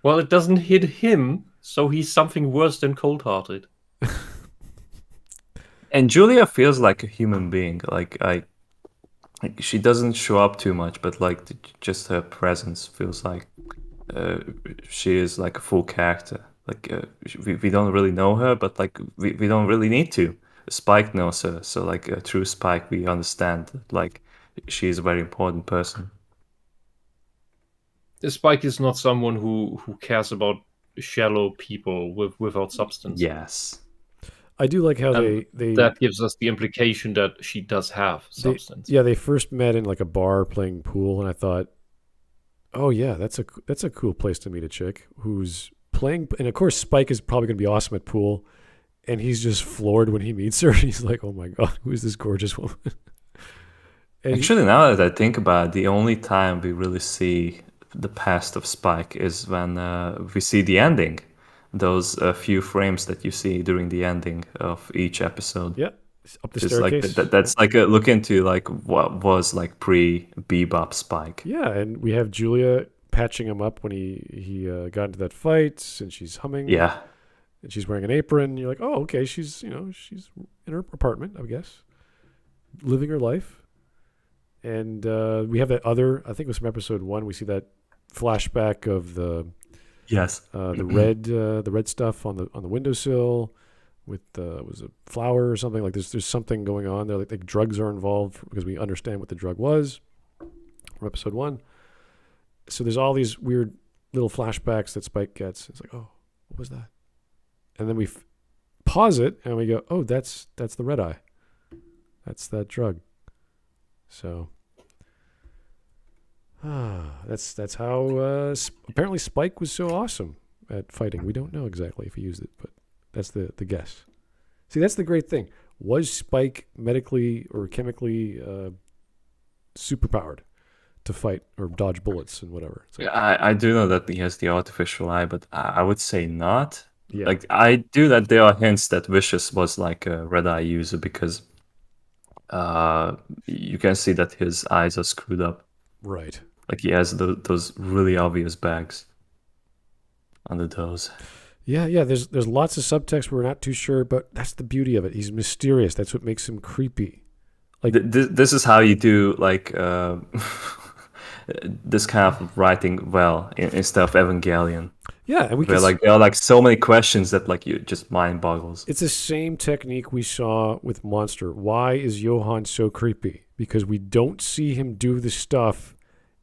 Well, it doesn't hit him, so he's something worse than cold-hearted. And Julia feels like a human being. Like she doesn't show up too much, but like just her presence feels like she is like a full character. Like we don't really know her, but like we don't really need to. Spike knows her, so like through Spike we understand that, like she is a very important person. Spike is not someone who cares about shallow people without substance. Yes. I do like how they that gives us the implication that she does have substance. They first met in like a bar playing pool, and I thought, oh yeah, that's a cool place to meet a chick who's playing. And of course, Spike is probably going to be awesome at pool, and he's just floored when he meets her. He's like, oh my god, who is this gorgeous woman? Actually, now that I think about it, the only time we really see the past of Spike is when we see the ending. Those few frames that you see during the ending of each episode. Yeah, up the just staircase. Like that's like a look into like what was like pre-Bebop Spike. Yeah, and we have Julia patching him up when he got into that fight, and she's humming. Yeah, and she's wearing an apron. You're like, oh, okay, she's in her apartment, I guess, living her life. And we have that other, I think it was from episode 1. We see that flashback of the. Yes. The red stuff on the windowsill with was a flower or something. Like there's something going on there. Like drugs are involved because we understand what the drug was from episode 1. So there's all these weird little flashbacks that Spike gets. It's like, oh, what was that? And then we pause it and we go, oh, that's the red eye. That's that drug. So. That's how apparently Spike was so awesome at fighting. We don't know exactly if he used it, but that's the guess. See, that's the great thing. Was Spike medically or chemically superpowered to fight or dodge bullets and whatever? Like, I do know that he has the artificial eye, but I would say not. Yeah. Like I do that there are hints that Vicious was like a red eye user because you can see that his eyes are screwed up. Right. Like he has those really obvious bags. under those. Yeah. There's lots of subtext we're not too sure, but that's the beauty of it. He's mysterious. That's what makes him creepy. Like This is how you do like this kind of writing well instead of Evangelion. yeah, and we Where can like there are like so many questions that like you just mind boggles. it's the same technique we saw with Monster. Why is Johan so creepy? Because we don't see him do the stuff,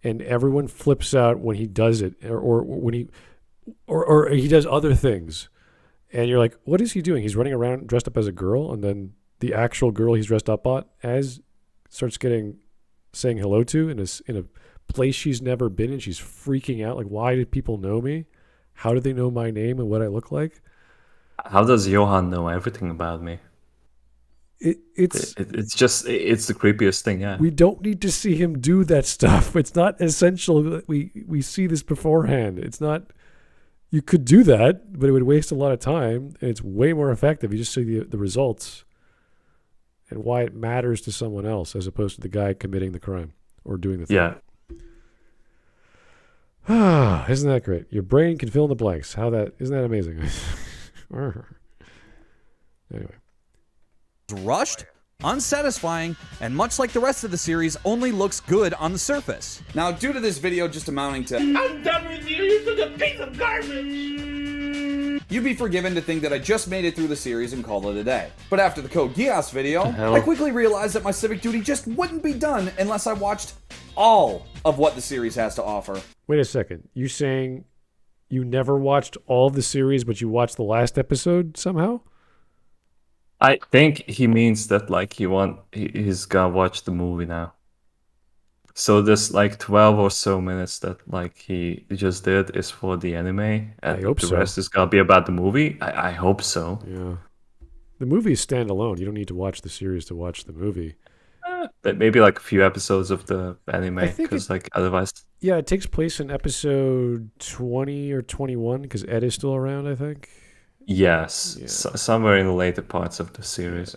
and everyone flips out when he does it, or when he does other things, and you're like, what is he doing? He's running around dressed up as a girl, and then the actual girl he's dressed up as starts saying hello to in a place she's never been, and she's freaking out. Like, why did people know me? How do they know my name and what I look like? How does Johan know everything about me? It's the creepiest thing. Yeah. we don't need to see him do that stuff. It's not essential that we see this beforehand. It's not. You could do that, but it would waste a lot of time, and it's way more effective. You just see the results and why it matters to someone else as opposed to the guy committing the crime or doing the thing. Yeah. Isn't that great? Your brain can fill in the blanks. Isn't that amazing? Anyway. Rushed, unsatisfying, and much like the rest of the series, only looks good on the surface. Now, due to this video just amounting to I'm done with you. You're such a piece of garbage. you'd be forgiven to think that I just made it through the series and called it a day. But after the Code Geass video, I quickly realized that my civic duty just wouldn't be done unless I watched all of what the series has to offer. Wait a second. You saying you never watched all of the series, but you watched the last episode somehow? I think he means that like he's gonna watch the movie now. So this like 12 or so minutes that like he just did is for the anime, and I hope the so. rest is gonna be about the movie. I hope so. Yeah. The movie is standalone. You don't need to watch the series to watch the movie. But maybe like a few episodes of the anime, I think because like otherwise. Yeah, it takes place in episode 20 or 21 because Ed is still around, I think. Yes, Yeah. somewhere in the later parts of the series.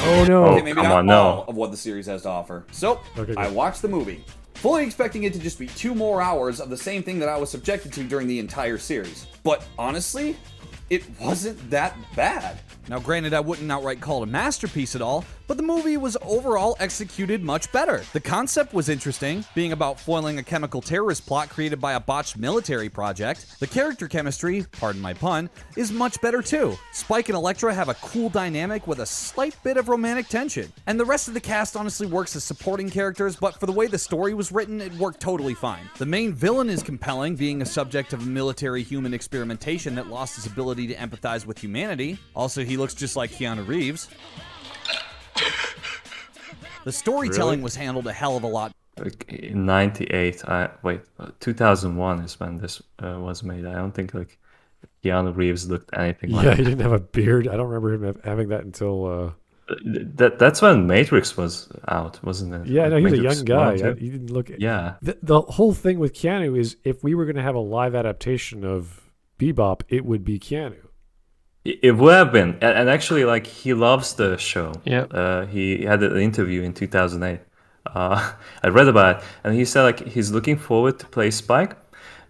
Oh, no. Oh, Okay, maybe come not on, no. all of what the series has to offer. So, Okay, I good. watched the movie, fully expecting it to just be 2 more hours of the same thing that I was subjected to during the entire series. But honestly, it wasn't that bad. Now, granted, I wouldn't outright call it a masterpiece at all, but the movie was overall executed much better. The concept was interesting, being about foiling a chemical terrorist plot created by a botched military project. The character chemistry, pardon my pun, is much better too. Spike and Elektra have a cool dynamic with a slight bit of romantic tension. And the rest of the cast honestly works as supporting characters, but for the way the story was written, it worked totally fine. The main villain is compelling, being a subject of military human experimentation that lost his ability to empathize with humanity. Also, he looks just like Keanu Reeves. The storytelling was handled a hell of a lot. Like in '98, 2001 is when this was made. I don't think like Keanu Reeves looked anything like Yeah, that. he didn't have a beard. I don't remember him having that until... That's when Matrix was out, wasn't it? Yeah, Like no, he was a Matrix young guy. 1, 2? He didn't look... Yeah. The whole thing with Keanu is if we were going to have a live adaptation of Bebop, it would be Keanu. It would have been, and actually, like he loves the show. Yeah. He had an interview in 2008. I read about it, and he said like he's looking forward to play Spike,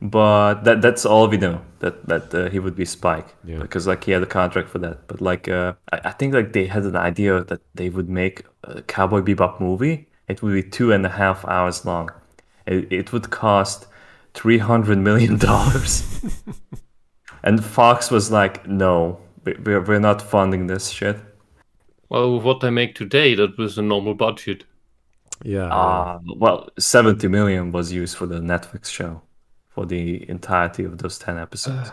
but that's all we know that he would be Spike, Yeah. because like he had a contract for that. But like I think like they had an idea that they would make a Cowboy Bebop movie. It would be 2.5 hours long. It would cost $300 million. And Fox was like, no, we're not funding this shit. Well, with what they make today, that was a normal budget. Yeah. Well, 70 million was used for the Netflix show for the entirety of those 10 episodes.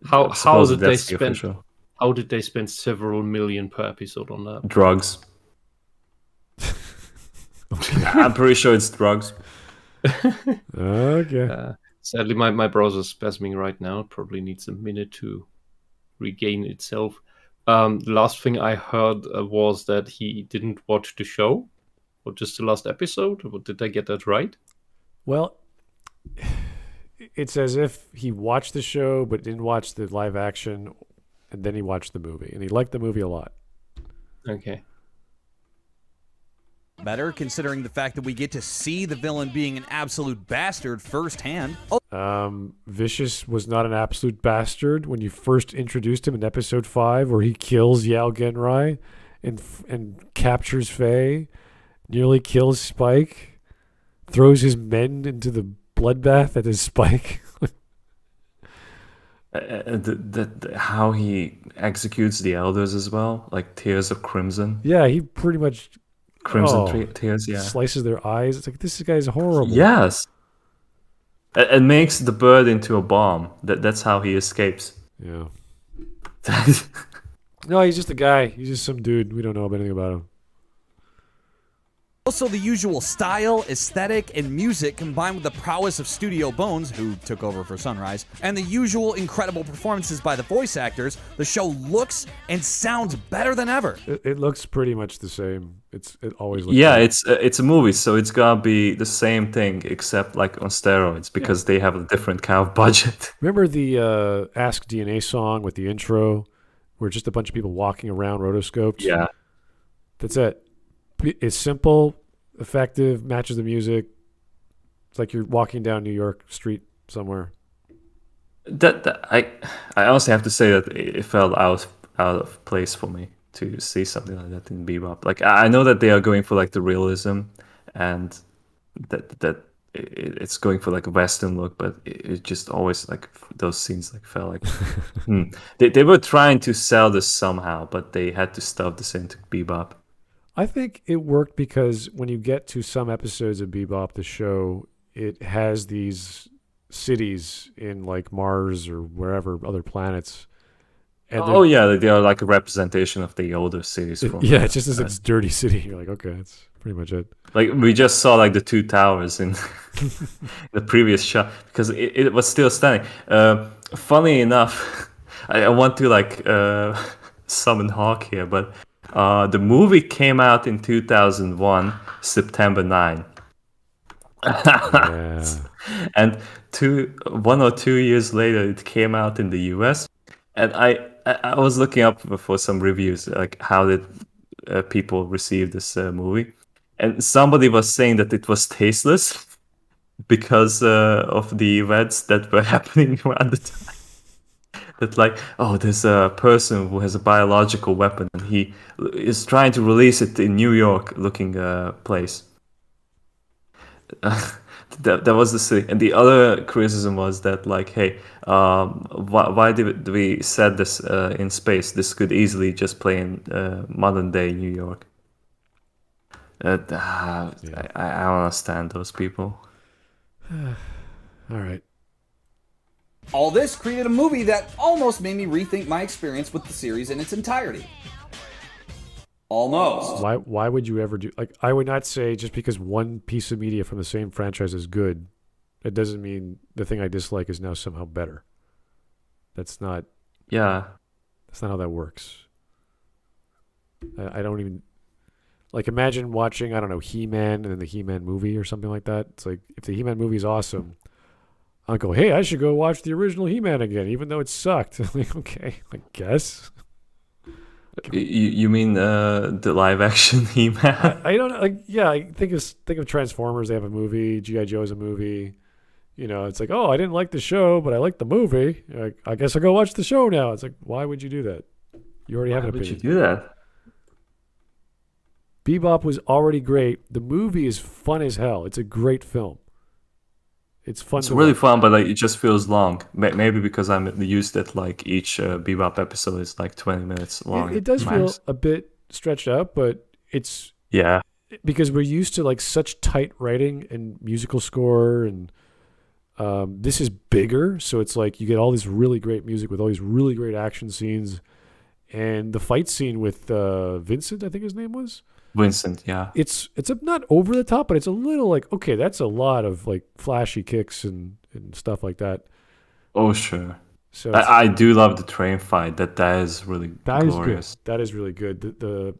How Suppose did they that's the spend? official. How did they spend several million per episode on that? Drugs. I'm pretty sure it's drugs. Okay. Sadly, my browser's spasming right now. It probably needs a minute to regain itself. The last thing I heard was that he didn't watch the show, or just the last episode. Or did I get that right? Well, it's as if he watched the show but didn't watch the live action, and then he watched the movie, and he liked the movie a lot. Okay. better, considering the fact that we get to see the villain being an absolute bastard firsthand. Vicious was not an absolute bastard when you first introduced him in episode 5, where he kills Yao Genrai and captures Faye, nearly kills Spike, throws his men into the bloodbath that is Spike. How he executes the elders as well, like Tears of Crimson. Yeah, he pretty much Tears, yeah. slices their eyes. It's like, this guy's horrible. Yes. It makes the bird into a bomb. That's how he escapes. Yeah. No, he's just a guy. He's just some dude. We don't know anything about him. Also, the usual style, aesthetic, and music combined with the prowess of Studio Bones, who took over for Sunrise, and the usual incredible performances by the voice actors, the show looks and sounds better than ever. It looks pretty much the same. It always looks. Yeah, like. it's a movie, so it's gotta be the same thing except like on steroids because they have a different kind of budget. Remember the Ask DNA song with the intro, where just a bunch of people walking around rotoscoped? Yeah. That's it. It's simple, effective, matches the music. It's like you're walking down New York street somewhere. I honestly have to say that it felt out of place for me to see something like that in Bebop. Like, I know that they are going for like the realism and that it's going for like a Western look, but it just always like those scenes like felt like They were trying to sell this somehow, but they had to stuff this into Bebop. I think it worked because when you get to some episodes of Bebop, the show, it has these cities in like Mars or wherever, other planets. And they are like a representation of the older cities. It's just this dirty city. You're like, okay, that's pretty much it. Like we just saw like the two towers in the previous shot because it was still standing. Funny enough, I want to like summon Hawk here, but the movie came out in 2001, September 9. Yeah. And 1 or 2 years later, it came out in the US. And I was looking up for some reviews, like how did people receive this movie. And somebody was saying that it was tasteless because of the events that were happening around the time. That like, oh, there's a person who has a biological weapon and he is trying to release it in New York looking place. That was the city. And the other criticism was that like, hey, why did we set this in space? This could easily just play in modern day New York. I don't understand those people. All right. All this created a movie that almost made me rethink my experience with the series in its entirety. Almost. Why would you ever do, like, I would not say just because one piece of media from the same franchise is good, it doesn't mean the thing I dislike is now somehow better. That's not how that works. I don't even, like, imagine watching, I don't know, He-Man and then the He-Man movie or something like that. It's like, if the He-Man movie is awesome, I'll go, hey, I should go watch the original He-Man again, even though it sucked. I'm like, okay, I guess. You mean the live action He-Man? I don't know. Like, yeah, I think of Transformers. They have a movie. G.I. Joe's a movie. You know, it's like, oh, I didn't like the show, but I liked the movie. Like, I guess I'll go watch the show now. It's like, why would you do that? You already have an opinion. Why would you do that? Bebop was already great. The movie is fun as hell. It's a great film. It's fun. It's really fun, but like it just feels long. Maybe because I'm used that like each Bebop episode is like 20 minutes long. It does feel a bit stretched out, but it's because we're used to like such tight writing and musical score, and this is bigger, so it's like you get all this really great music with all these really great action scenes, and the fight scene with Vincent, I think his name was. Vincent, yeah. It's not over the top, but it's a little like, okay, that's a lot of like flashy kicks and stuff like that. Oh, sure. So I do love the train fight. That is really glorious. That is really good. The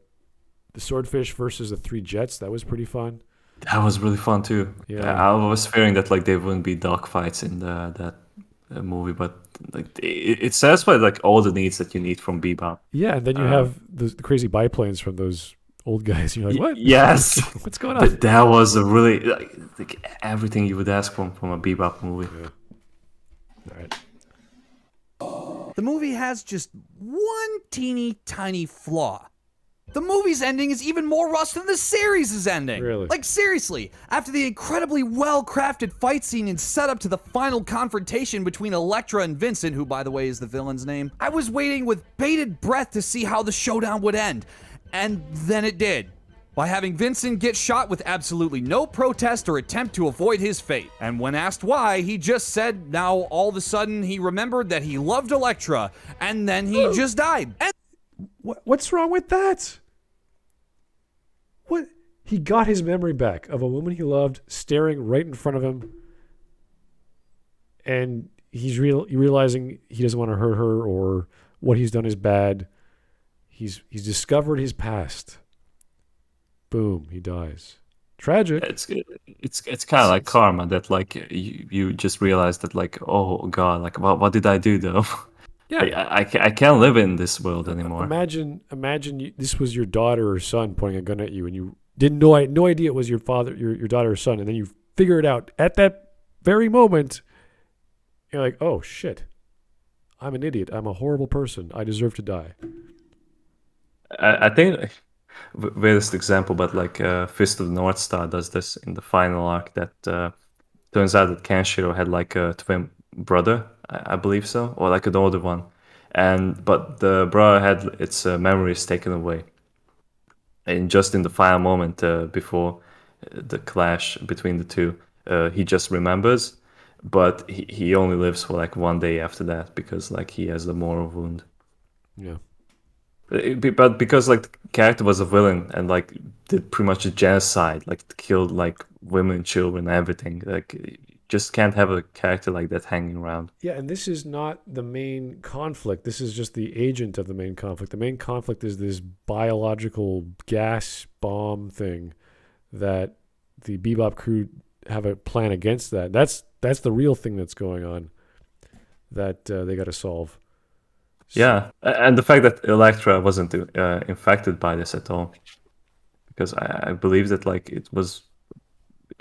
swordfish versus the three jets, that was pretty fun. That was really fun too. Yeah. I was fearing that like there wouldn't be dog fights in that movie, but like it satisfied like all the needs that you need from Bebop. Yeah, and then you have the crazy biplanes from those old guys. You're like, what? Yes. What's going on? That was a really like everything you would ask from a Bebop movie. Yeah. All right. The movie has just one teeny tiny flaw. The movie's ending is even more rushed than the series' ending. Really? Like, seriously, after the incredibly well-crafted fight scene and setup to the final confrontation between Elektra and Vincent, who, by the way, is the villain's name, I was waiting with bated breath to see how the showdown would end. And then it did. By having Vincent get shot with absolutely no protest or attempt to avoid his fate. And when asked why, he just said now all of a sudden he remembered that he loved Elektra, and then he just died. And What's wrong with that? What? He got his memory back of a woman he loved staring right in front of him, and he's realizing he doesn't want to hurt her or what he's done is bad. He's discovered his past. Boom, he dies. Tragic. It's kind of like karma that like you just realize that like, oh god, like what did I do though? Yeah. I can't live in this world anymore. Imagine this was your daughter or son pointing a gun at you, and you didn't know no idea it was your father, your daughter or son, and then you figure it out at that very moment. You're like, oh shit, I'm an idiot. I'm a horrible person. I deserve to die. I think weirdest example, but like Fist of the North Star does this in the final arc. That turns out that Kenshiro had like a twin brother, I believe so, or like an older one, but the brother had its memories taken away, and just in the final moment before the clash between the two, he just remembers, but he only lives for like 1 day after that because like he has a moral wound. Yeah. But because like the character was a villain and like did pretty much a genocide, like killed like women, children, everything, like you just can't have a character like that hanging around. Yeah, and this is not the main conflict. This is just the agent of the main conflict. The main conflict is this biological gas bomb thing that the Bebop crew have a plan against that. That's the real thing that's going on that they got to solve. Yeah, and the fact that Elektra wasn't infected by this at all, because I believe that like it was,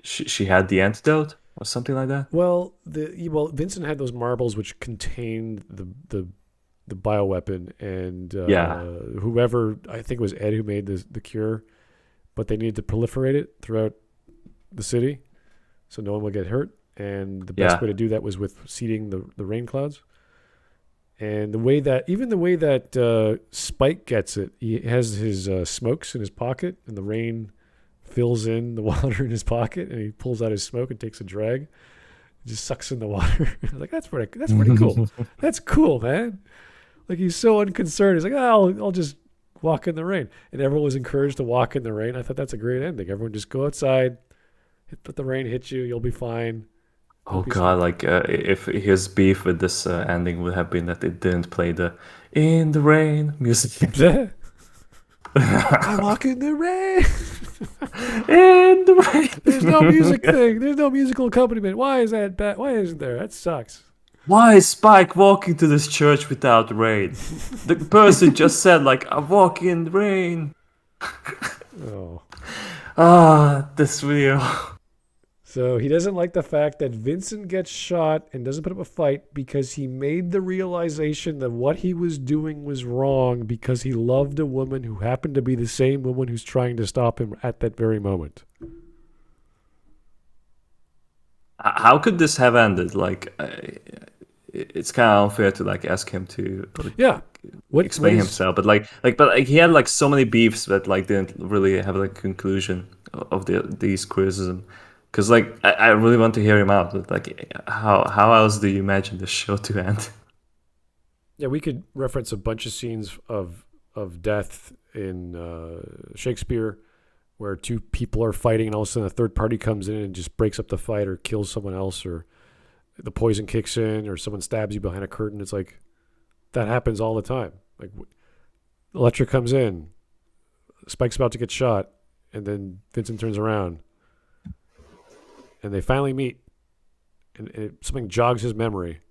she had the antidote or something like that. Well, Vincent had those marbles which contained the bioweapon, and whoever, I think it was Ed who made the cure, but they needed to proliferate it throughout the city, so no one would get hurt, and the best way to do that was with seeding the rain clouds. And the way that Spike gets it, he has his smokes in his pocket, and the rain fills in the water in his pocket, and he pulls out his smoke and takes a drag, just sucks in the water. I was like, that's pretty cool. That's cool, man. Like he's so unconcerned. He's like, I'll just walk in the rain, and everyone was encouraged to walk in the rain. I thought that's a great ending. Everyone just go outside, let the rain hit you, you'll be fine. Oh god, like if his beef with this ending would have been that it didn't play the "In the Rain" music. I walk in the rain. In the rain. There's no music thing. There's no musical accompaniment. Why is that bad? Why isn't there? That sucks. Why is Spike walking to this church without rain? The person just said like, "I walk in the rain." This video. So he doesn't like the fact that Vincent gets shot and doesn't put up a fight because he made the realization that what he was doing was wrong because he loved a woman who happened to be the same woman who's trying to stop him at that very moment. How could this have ended? Like, it's kind of unfair to like ask him to explain himself, but he had like so many beefs that like didn't really have like a conclusion of these criticism. Because like I really want to hear him out. But, like how else do you imagine the show to end? Yeah, we could reference a bunch of scenes of death in Shakespeare, where two people are fighting and all of a sudden a third party comes in and just breaks up the fight or kills someone else, or the poison kicks in, or someone stabs you behind a curtain. It's like that happens all the time. Like Elektra comes in, Spike's about to get shot, and then Vincent turns around. And they finally meet, and something jogs his memory,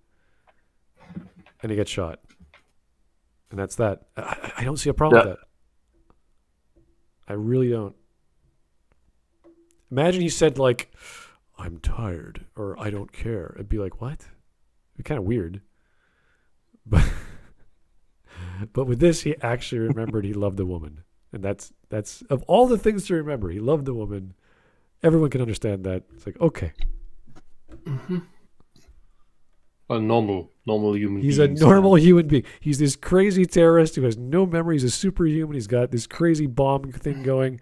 and he gets shot. And that's that. I don't see a problem with that. I really don't. Imagine he said like, "I'm tired" or "I don't care." It'd be like, what? It'd be kind of weird. But with this, he actually remembered he loved the woman, and that's of all the things to remember. He loved the woman. Everyone can understand that. It's like, okay, A normal human. he's a normal human being. He's this crazy terrorist who has no memory. He's a superhuman. He's got this crazy bomb thing going,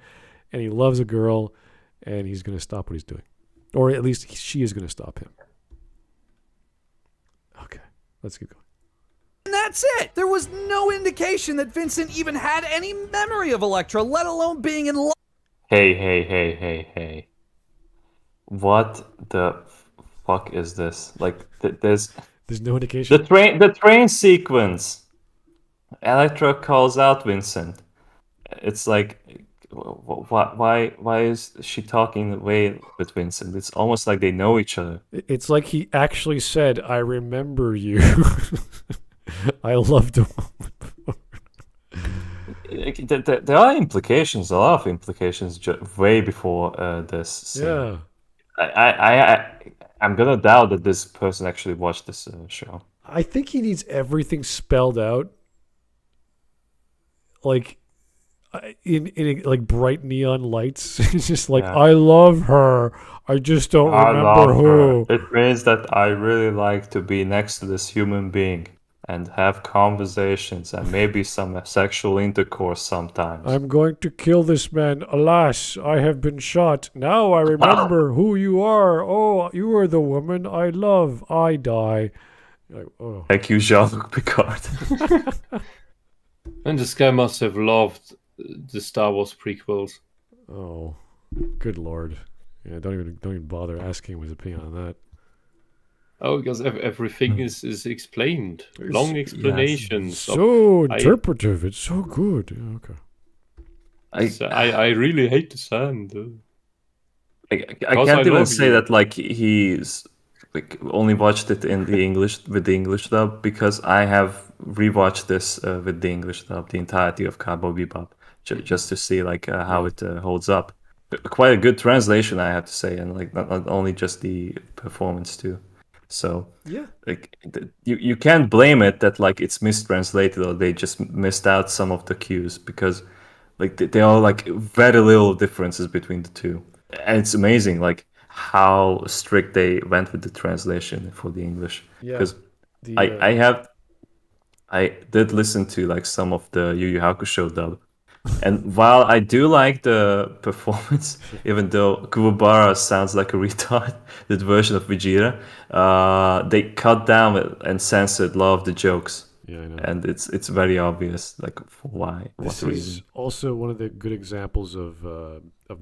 and he loves a girl, and he's going to stop what he's doing, or at least she is going to stop him. Okay, let's keep going. And that's it. There was no indication that Vincent even had any memory of Elektra, let alone being in love. Hey. What the fuck is this? Like, there's no indication. The train sequence. Elektra calls out Vincent. It's like, why is she talking the way with Vincent? It's almost like they know each other. It's like he actually said, "I remember you." I loved the woman. There are implications, a lot of implications, way before this scene. Yeah. I'm gonna doubt that this person actually watched this show. I think he needs everything spelled out, like in like bright neon lights. It's just like, I love her. I just don't remember who. Her. It means that I really like to be next to this human being and have conversations and maybe some sexual intercourse sometimes. I'm going to kill this man. Alas, I have been shot. Now I remember who you are. Oh, you are the woman I love. I die. Like, oh. Thank you, Jean-Luc Picard. And this guy must have loved the Star Wars prequels. Oh, good lord. Yeah, don't even bother asking him his opinion on that. Oh, because everything is explained. Long explanations. Yes. So interpretive. It's so good. Yeah, okay. I really hate the sand. I can't even say that like he's like only watched it in the English with the English dub, because I have rewatched this with the English dub, the entirety of Cowboy Bebop, just to see like how it holds up. Quite a good translation, I have to say, and like not only just the performance too. So yeah, like you can't blame it that like it's mistranslated or they just missed out some of the cues, because like there are like very little differences between the two, and it's amazing like how strict they went with the translation for the English. Because I did listen to like some of the Yu Yu Hakusho dub. And while I do like the performance, even though Kuwabara sounds like a retard, that version of Vegeta, they cut down and censored a lot of the jokes. Yeah, I know. And it's very obvious, like for why. This is also one of the good examples of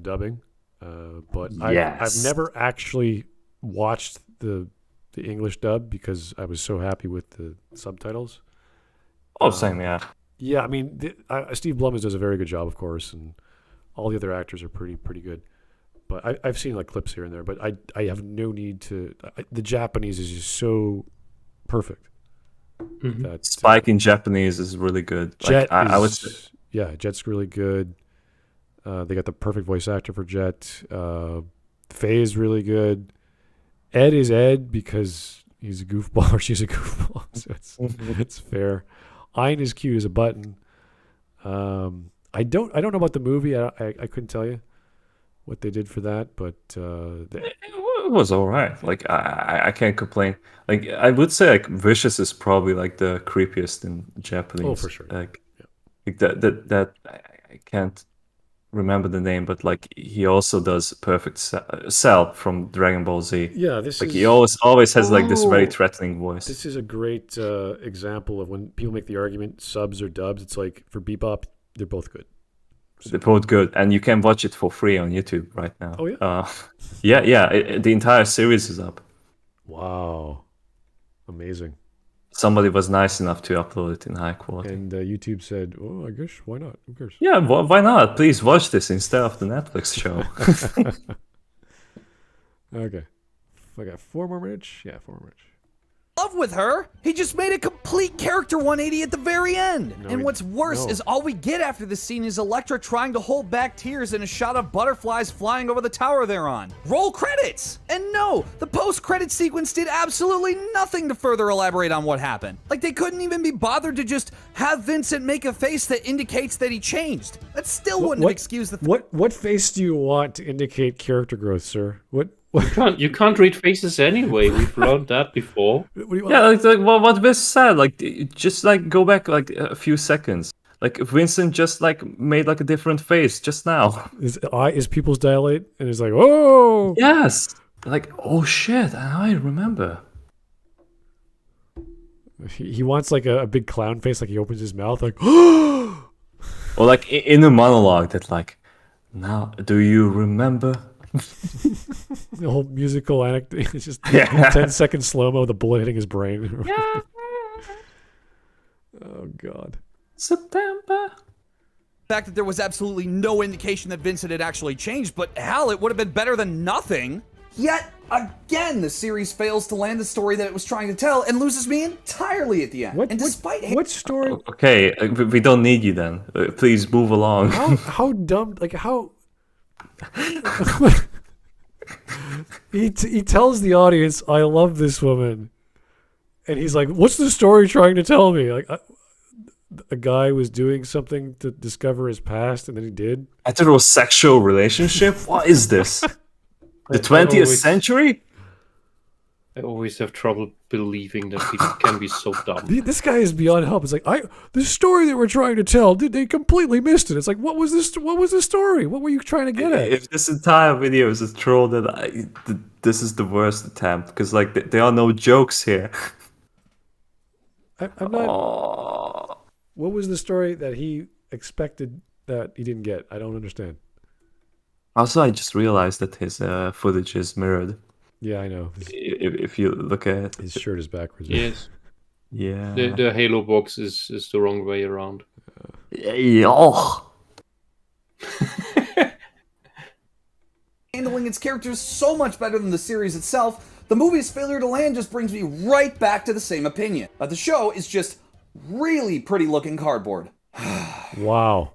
dubbing. But yes. I've never actually watched the English dub because I was so happy with the subtitles. Oh, same, yeah. Yeah, I mean, Steve Blum does a very good job, of course, and all the other actors are pretty good. But I've seen like clips here and there, but I have no need to. The Japanese is just so perfect. Mm-hmm. That Spike in Japanese is really good. Jet like, I would say, yeah, Jet's really good. They got the perfect voice actor for Jet. Faye is really good. Ed is Ed because he's a goofball or she's a goofball, so it's fair. Ein is cute as a button. I don't know about the movie. I couldn't tell you what they did for that, but it was all right. Like I can't complain. Like I would say like Vicious is probably like the creepiest in Japanese. Oh, for sure. Like that I can't remember the name, but like he also does Perfect Cell from Dragon Ball Z. Yeah, he always has like this very threatening voice. This is a great example of when people make the argument subs or dubs. It's like for Bebop, they're both good. They're both good, and you can watch it for free on YouTube right now. Oh yeah, yeah. The entire series is up. Wow, amazing. Somebody was nice enough to upload it in high quality. And YouTube said, oh, I guess, why not? Who cares? Yeah, why not? Please watch this instead of the Netflix show. Okay. I got 4 more minutes? Yeah, 4 more minutes. love with her. He just made a complete character 180 at the very end. And what's worse is all we get after this scene is Elektra trying to hold back tears in a shot of butterflies flying over the tower they're on. Roll credits! And no, the post-credit sequence did absolutely nothing to further elaborate on what happened. Like, they couldn't even be bothered to just have Vincent make a face that indicates that he changed. That still wouldn't have excused the What face do you want to indicate character growth, sir? What? You can't read faces anyway. We've learned that before. What do you want? Yeah, like what Wes said, like just like go back like a few seconds. Like Vincent just like made like a different face just now. His pupils dilate, and he's like, "Oh, Yes, like oh shit, I remember. He wants like a big clown face, like he opens his mouth, like, "Oh." Or like in a monologue that like, now do you remember? The whole musical anecdote. It's just Yeah. 10-second slow-mo with a bullet hitting his brain. Yeah. Oh, God. September. fact that there was absolutely no indication that Vincent had actually changed, but hell, it would have been better than nothing. Yet, again, the series fails to land the story that it was trying to tell and loses me entirely at the end. What, and despite what story? Okay, we don't need you then. Please move along. How dumb, like how... he tells the audience, I love this woman. And he's like, what's the story trying to tell me? Like, a guy was doing something to discover his past, and then he did. Heterosexual relationship? What is this? The 20th century? I always have trouble believing that people can be so dumb. This guy is beyond help. It's like, the story that we're trying to tell, they completely missed it. It's like, what was this? What was the story? What were you trying to get at? If this entire video is a troll, then this is the worst attempt, because like there are no jokes here. I'm not. What was the story that he expected that he didn't get? I don't understand. Also, I just realized that his footage is mirrored. Yeah, I know. If you look at His shirt is backwards. Yes. Yeah. The Halo box is the wrong way around. Oh. Handling its characters so much better than the series itself, the movie's failure to land just brings me right back to the same opinion. The show is just really pretty looking cardboard. Wow.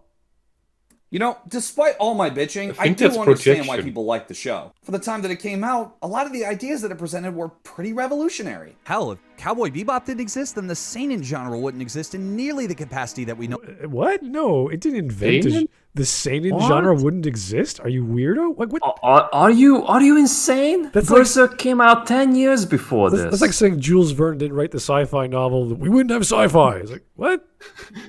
You know, despite all my bitching, I think do that's understand why projection. people like the show. For the time that it came out, a lot of the ideas that it presented were pretty revolutionary. Hell, if Cowboy Bebop didn't exist, then the seinen genre wouldn't exist in nearly the capacity that we know. What? No, it didn't invent Seinen? the seinen What? genre wouldn't exist. Are you weirdo? Like what? Are you insane? That's like- Berserk came out 10 years before this. That's like saying Jules Verne didn't write the sci-fi novel. We wouldn't have sci-fi. It's like what?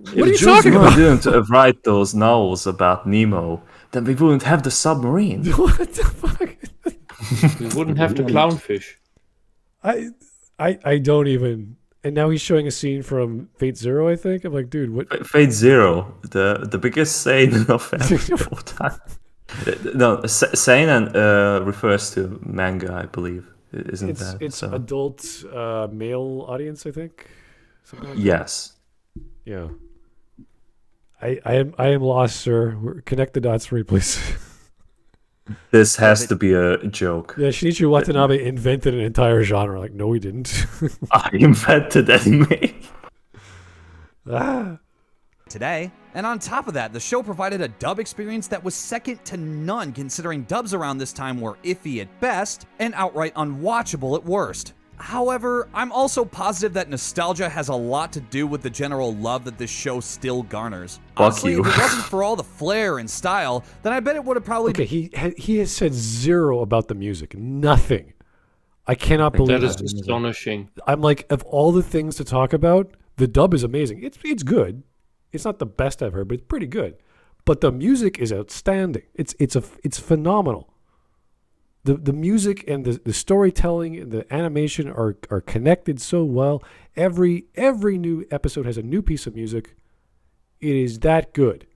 What are you If Jules talking Verne about? didn't write those novels about Nemo, then we wouldn't have the submarine. What the fuck? We wouldn't have the clownfish. I don't even. And now he's showing a scene from Fate Zero, I think. I'm like, dude, what? Fate Zero, the biggest seinen of all time. No, seinen refers to manga, I believe. Isn't that? It's so? adult male audience, I think. Something like that. Yes. Yeah. I am lost, sir. Connect the dots for me, please. This has to be a joke. Yeah, Shinichiro Watanabe invented an entire genre. Like, no, he didn't. I invented anime. Today. And on top of that, the show provided a dub experience that was second to none, considering dubs around this time were iffy at best and outright unwatchable at worst. However, I'm also positive that nostalgia has a lot to do with the general love that this show still garners. Honestly, you. if it wasn't for all the flair and style, then I bet it would have probably Okay, he has said zero about the music. Nothing. I cannot believe That is that. astonishing. I'm like, of all the things to talk about, the dub is amazing. It's good. It's not the best I've heard, but it's pretty good. But the music is outstanding. It's phenomenal. The music and the storytelling and the animation are connected so well. Every new episode has a new piece of music. It is that good.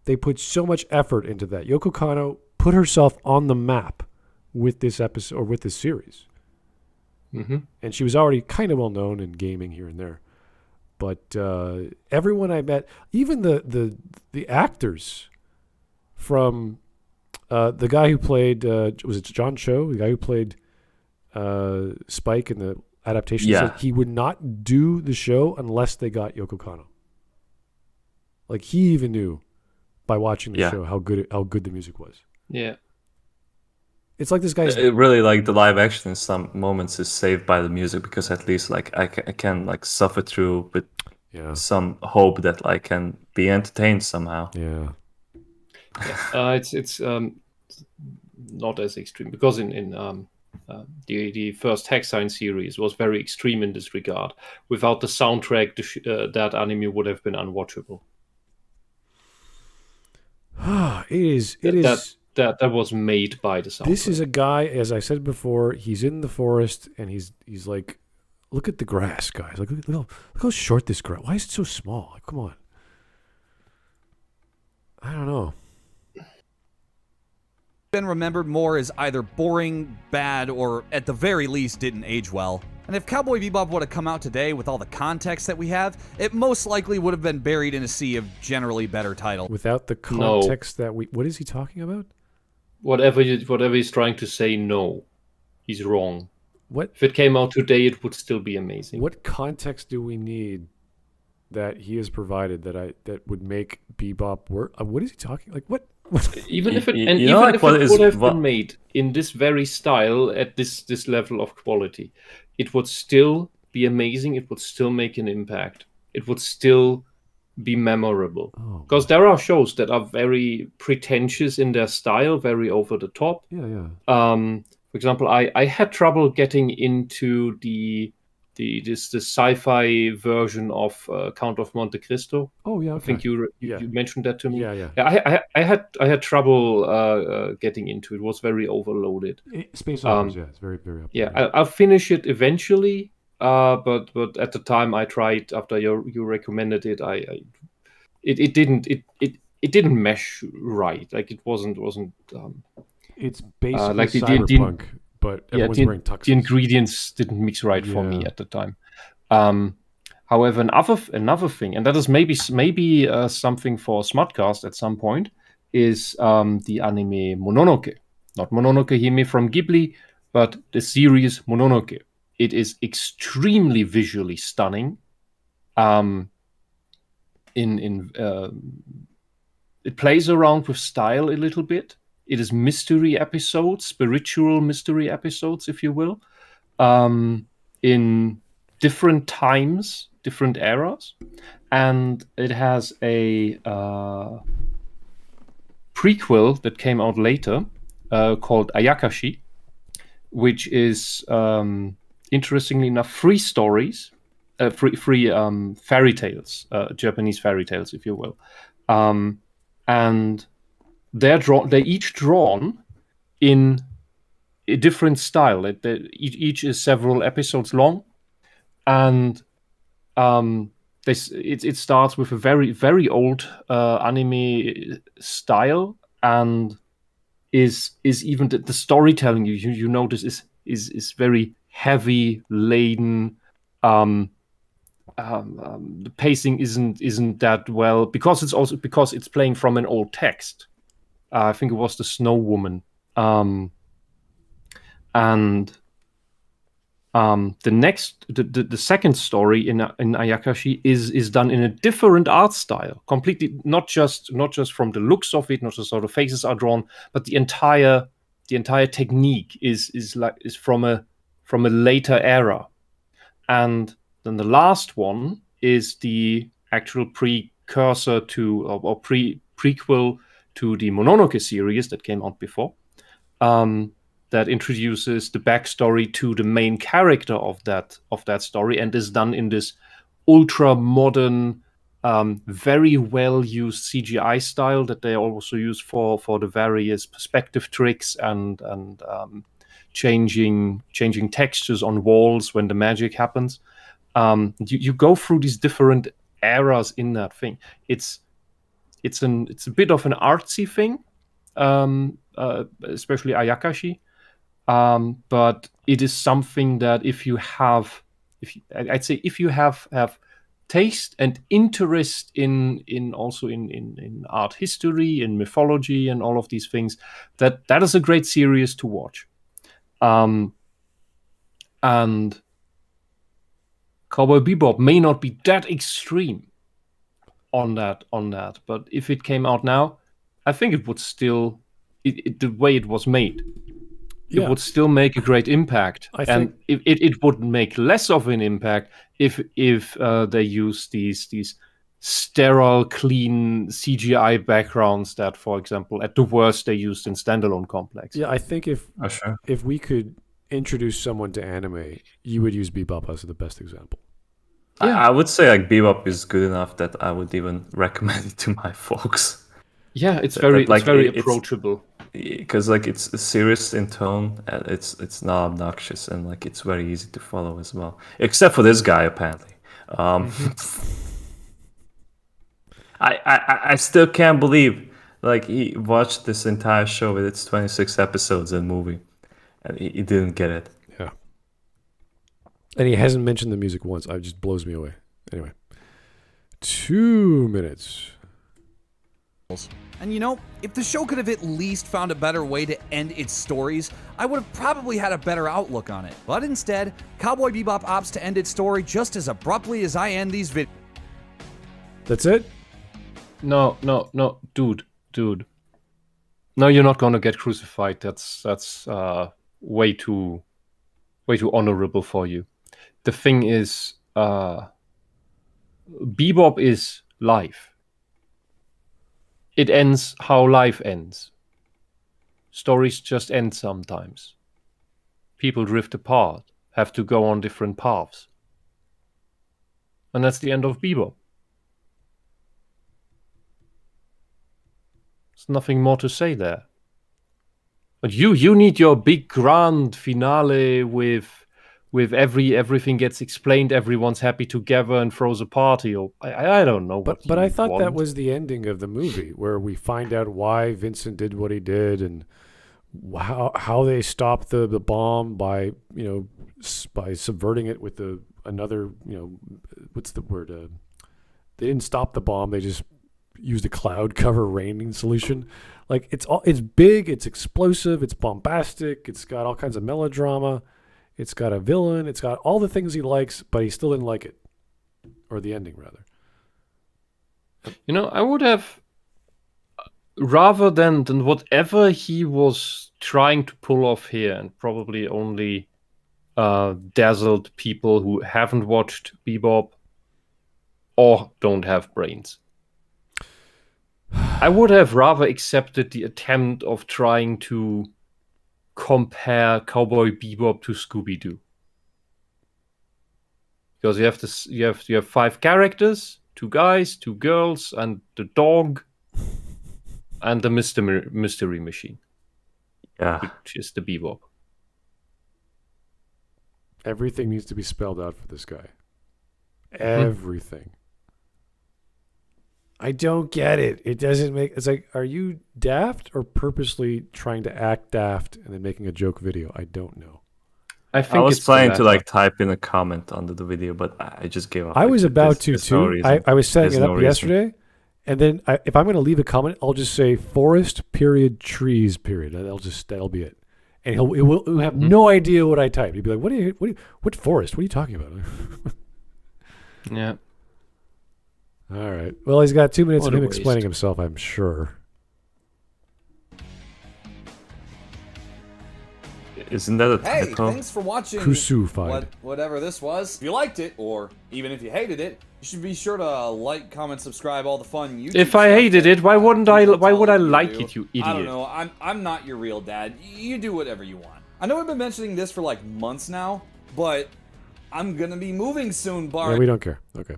They put so much effort into that. Yoko Kanno put herself on the map with this episode or with this series. Mm-hmm. And she was already kind of well known in gaming here and there. But everyone I met, even the actors from the guy who played was it John Cho, the guy who played Spike in the adaptation said he would not do the show unless they got Yoko Kanno. Like he even knew by watching the show how good the music was. Yeah. It's like this guy's... It really, like, the live action in some moments is saved by the music, because at least, like, I can like, suffer through with some hope that I can be entertained somehow. Yeah. It's not as extreme, because in the first Hexine series was very extreme in this regard. Without the soundtrack, that anime would have been unwatchable. It is. That was made by the soundtrack. This is a guy, as I said before, he's in the forest and he's like, look at the grass, guys. Like, look how short this grass. Why is it so small? Like, come on. I don't know. Been remembered more as either boring, bad, or at the very least didn't age well. And if Cowboy Bebop would have come out today with all the context that we have, it most likely would have been buried in a sea of generally better titles. Without the context that we... What is he talking about? Whatever he's trying to say, no. He's wrong. What? If it came out today, it would still be amazing. What context do we need that he has provided that would make Bebop work? What is he talking... Like, what? Even if it would have been made in this very style at this level of quality, it would still be amazing. It would still make an impact. It would still be memorable. Because there are shows that are very pretentious in their style, very over the top. Yeah. For example, I had trouble getting into the sci-fi version of Count of Monte Cristo. Oh yeah, okay. I think you mentioned that to me. Yeah. I had trouble getting into it. It was very overloaded. Space operas, it's very very. I'll finish it eventually. But at the time I tried, after you recommended it, it didn't mesh right. Like it wasn't. It's basically like cyberpunk. But everyone's wearing tuxes. The ingredients didn't mix right for me at the time. However, another thing, and that is maybe something for Smudcast at some point, is the anime Mononoke. Not Mononoke Hime from Ghibli, but the series Mononoke. It is extremely visually stunning. It plays around with style a little bit. It is mystery episodes, spiritual mystery episodes, if you will, in different times, different eras. And it has a prequel that came out later called Ayakashi, which is, interestingly enough, free stories, free fairy tales, Japanese fairy tales, if you will. And they're each drawn in a different style. Each is several episodes long, and it starts with a very very old anime style, and is even the storytelling you notice is very heavy laden. The pacing isn't that well, because it's playing from an old text. I think it was the Snow Woman. And the second story in Ayakashi is done in a different art style, completely, not just from the looks of it, not just how the faces are drawn, but the entire technique is from a later era. And then the last one is the actual precursor to or prequel to the Mononoke series that came out before, that introduces the backstory to the main character of that story, and is done in this ultra modern, very well used CGI style that they also use for the various perspective tricks and changing textures on walls when the magic happens. You go through these different eras in that thing. It's a bit of an artsy thing, especially Ayakashi. But it is something that if you have taste and interest in art history, in mythology, and all of these things, that is a great series to watch. And Cowboy Bebop may not be that extreme on that, but if it came out now, I think it would still, the way it was made, it would still make a great impact. And it would make less of an impact if they use these sterile, clean CGI backgrounds that, for example, at the worst they used in standalone Complex. Yeah, I think if we could introduce someone to anime, you would use Bebop as the best example. Yeah. I would say like Bebop is good enough that I would even recommend it to my folks. Yeah, it's very approachable. Because like it's serious in tone, and it's not obnoxious, and like it's very easy to follow as well. Except for this guy, apparently. I still can't believe like he watched this entire show with its 26 episodes and movie, and he didn't get it. Yeah. And he hasn't mentioned the music once. It just blows me away. Anyway, 2 minutes. And you know, if the show could have at least found a better way to end its stories, I would have probably had a better outlook on it. But instead, Cowboy Bebop opts to end its story just as abruptly as I end these videos. That's it? No, dude. No, you're not gonna get crucified. That's way too honorable for you. The thing is, Bebop is life. It ends how life ends. Stories just end sometimes. People drift apart, have to go on different paths. And that's the end of Bebop. There's nothing more to say there. But you need your big grand finale with everything gets explained, everyone's happy together and throws a party, or I don't know. But I thought that was the ending of the movie, where we find out why Vincent did what he did and how they stopped the bomb by subverting it with another what's the word? They didn't stop the bomb; they just used a cloud cover raining solution. Like it's big, it's explosive, it's bombastic, it's got all kinds of melodrama. It's got a villain. It's got all the things he likes, but he still didn't like it. Or the ending, rather. You know, I would have, rather than whatever he was trying to pull off here, and probably only dazzled people who haven't watched Bebop or don't have brains. I would have rather accepted the attempt of trying to compare Cowboy Bebop to Scooby-Doo, because you have 5 characters, 2 guys, 2 girls, and the dog, and the mystery machine. Yeah, which is the Bebop. Everything needs to be spelled out for this guy. Everything. I don't get it. It doesn't make... It's like, are you daft or purposely trying to act daft and then making a joke video? I don't know. I was planning to like type in a comment under the video, but I just gave up. I was about to too. I was setting it up yesterday, and then if I'm going to leave a comment, I'll just say forest period trees period. That'll be it. And he'll have no idea what I typed. He'd be like, what forest? What are you talking about? Yeah. All right. Well, he's got 2 minutes of him explaining himself, I'm sure. Isn't that a typo? Hey, thanks for watching whatever this was. If you liked it, or even if you hated it, you should be sure to like, comment, subscribe, all the fun YouTube If I hated it, why would I like it, you idiot? I don't know. I'm not your real dad. You do whatever you want. I know I've been mentioning this for like months now, but I'm gonna be moving soon, Bart. Yeah, we don't care. Okay.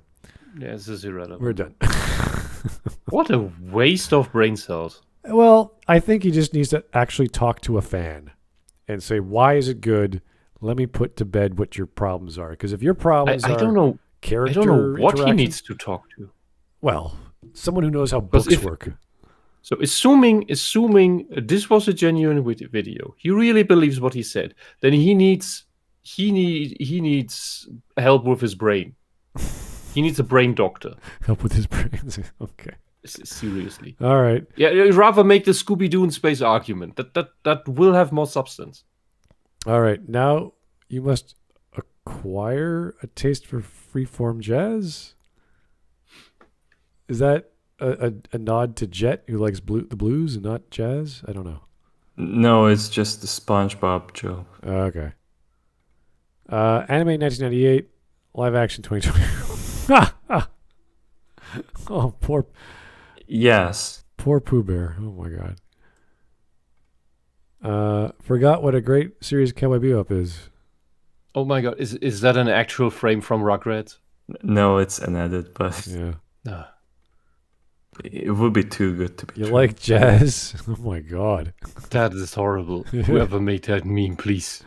Yeah, this is irrelevant. We're done. What a waste of brain cells. Well, I think he just needs to actually talk to a fan and say, why is it good? Let me put to bed what your problems are. Because if your problems are character I don't know what he interaction- needs to talk to. Well, someone who knows how books work. So assuming this was a genuine video, he really believes what he said, then he needs help with his brain. He needs a brain doctor. Help with his brains. Okay. Seriously. All right. Yeah, I'd rather make the Scooby-Doo in space argument. That will have more substance. All right. Now you must acquire a taste for freeform jazz? Is that a nod to Jet, who likes the blues and not jazz? I don't know. No, it's just the SpongeBob joke. Okay. Anime 1998, live action 2020. Oh, poor Pooh Bear. Oh my god. Forgot what a great series Cowboy Bebop is. Oh my god, is that an actual frame from Rugrats? No, it's an edit, but Yeah. No. it would be too good to be You true. like jazz? Oh my god. That is horrible. Whoever made that meme, please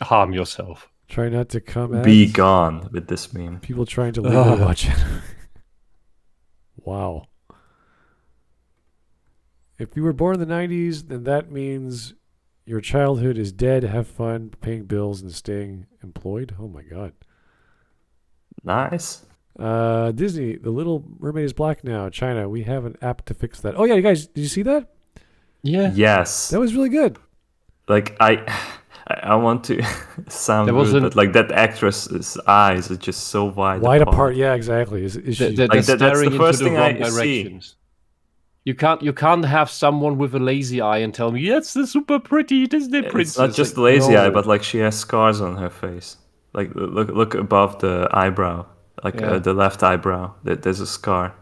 harm yourself. Try not to come at Be gone with this meme. people trying to legally watch it. Wow. If you were born in the 90s, then that means your childhood is dead. Have fun paying bills and staying employed. Oh my god. Nice. Disney, The Little Mermaid is black now. China, we have an app to fix that. Oh yeah, you guys, did you see that? Yeah. Yes. That was really good. Like I want to sound There was rude, but like that actress's eyes are just so wide apart. Yeah, exactly. Is she? They're Like, that's the staring first into the thing wrong I see. directions. You can't have someone with a lazy eye and tell me that's the super pretty Disney princess. It's not just Like, lazy eye, no. but like she has scars on her face. Like look above the eyebrow, like Yeah. the left eyebrow. There's a scar.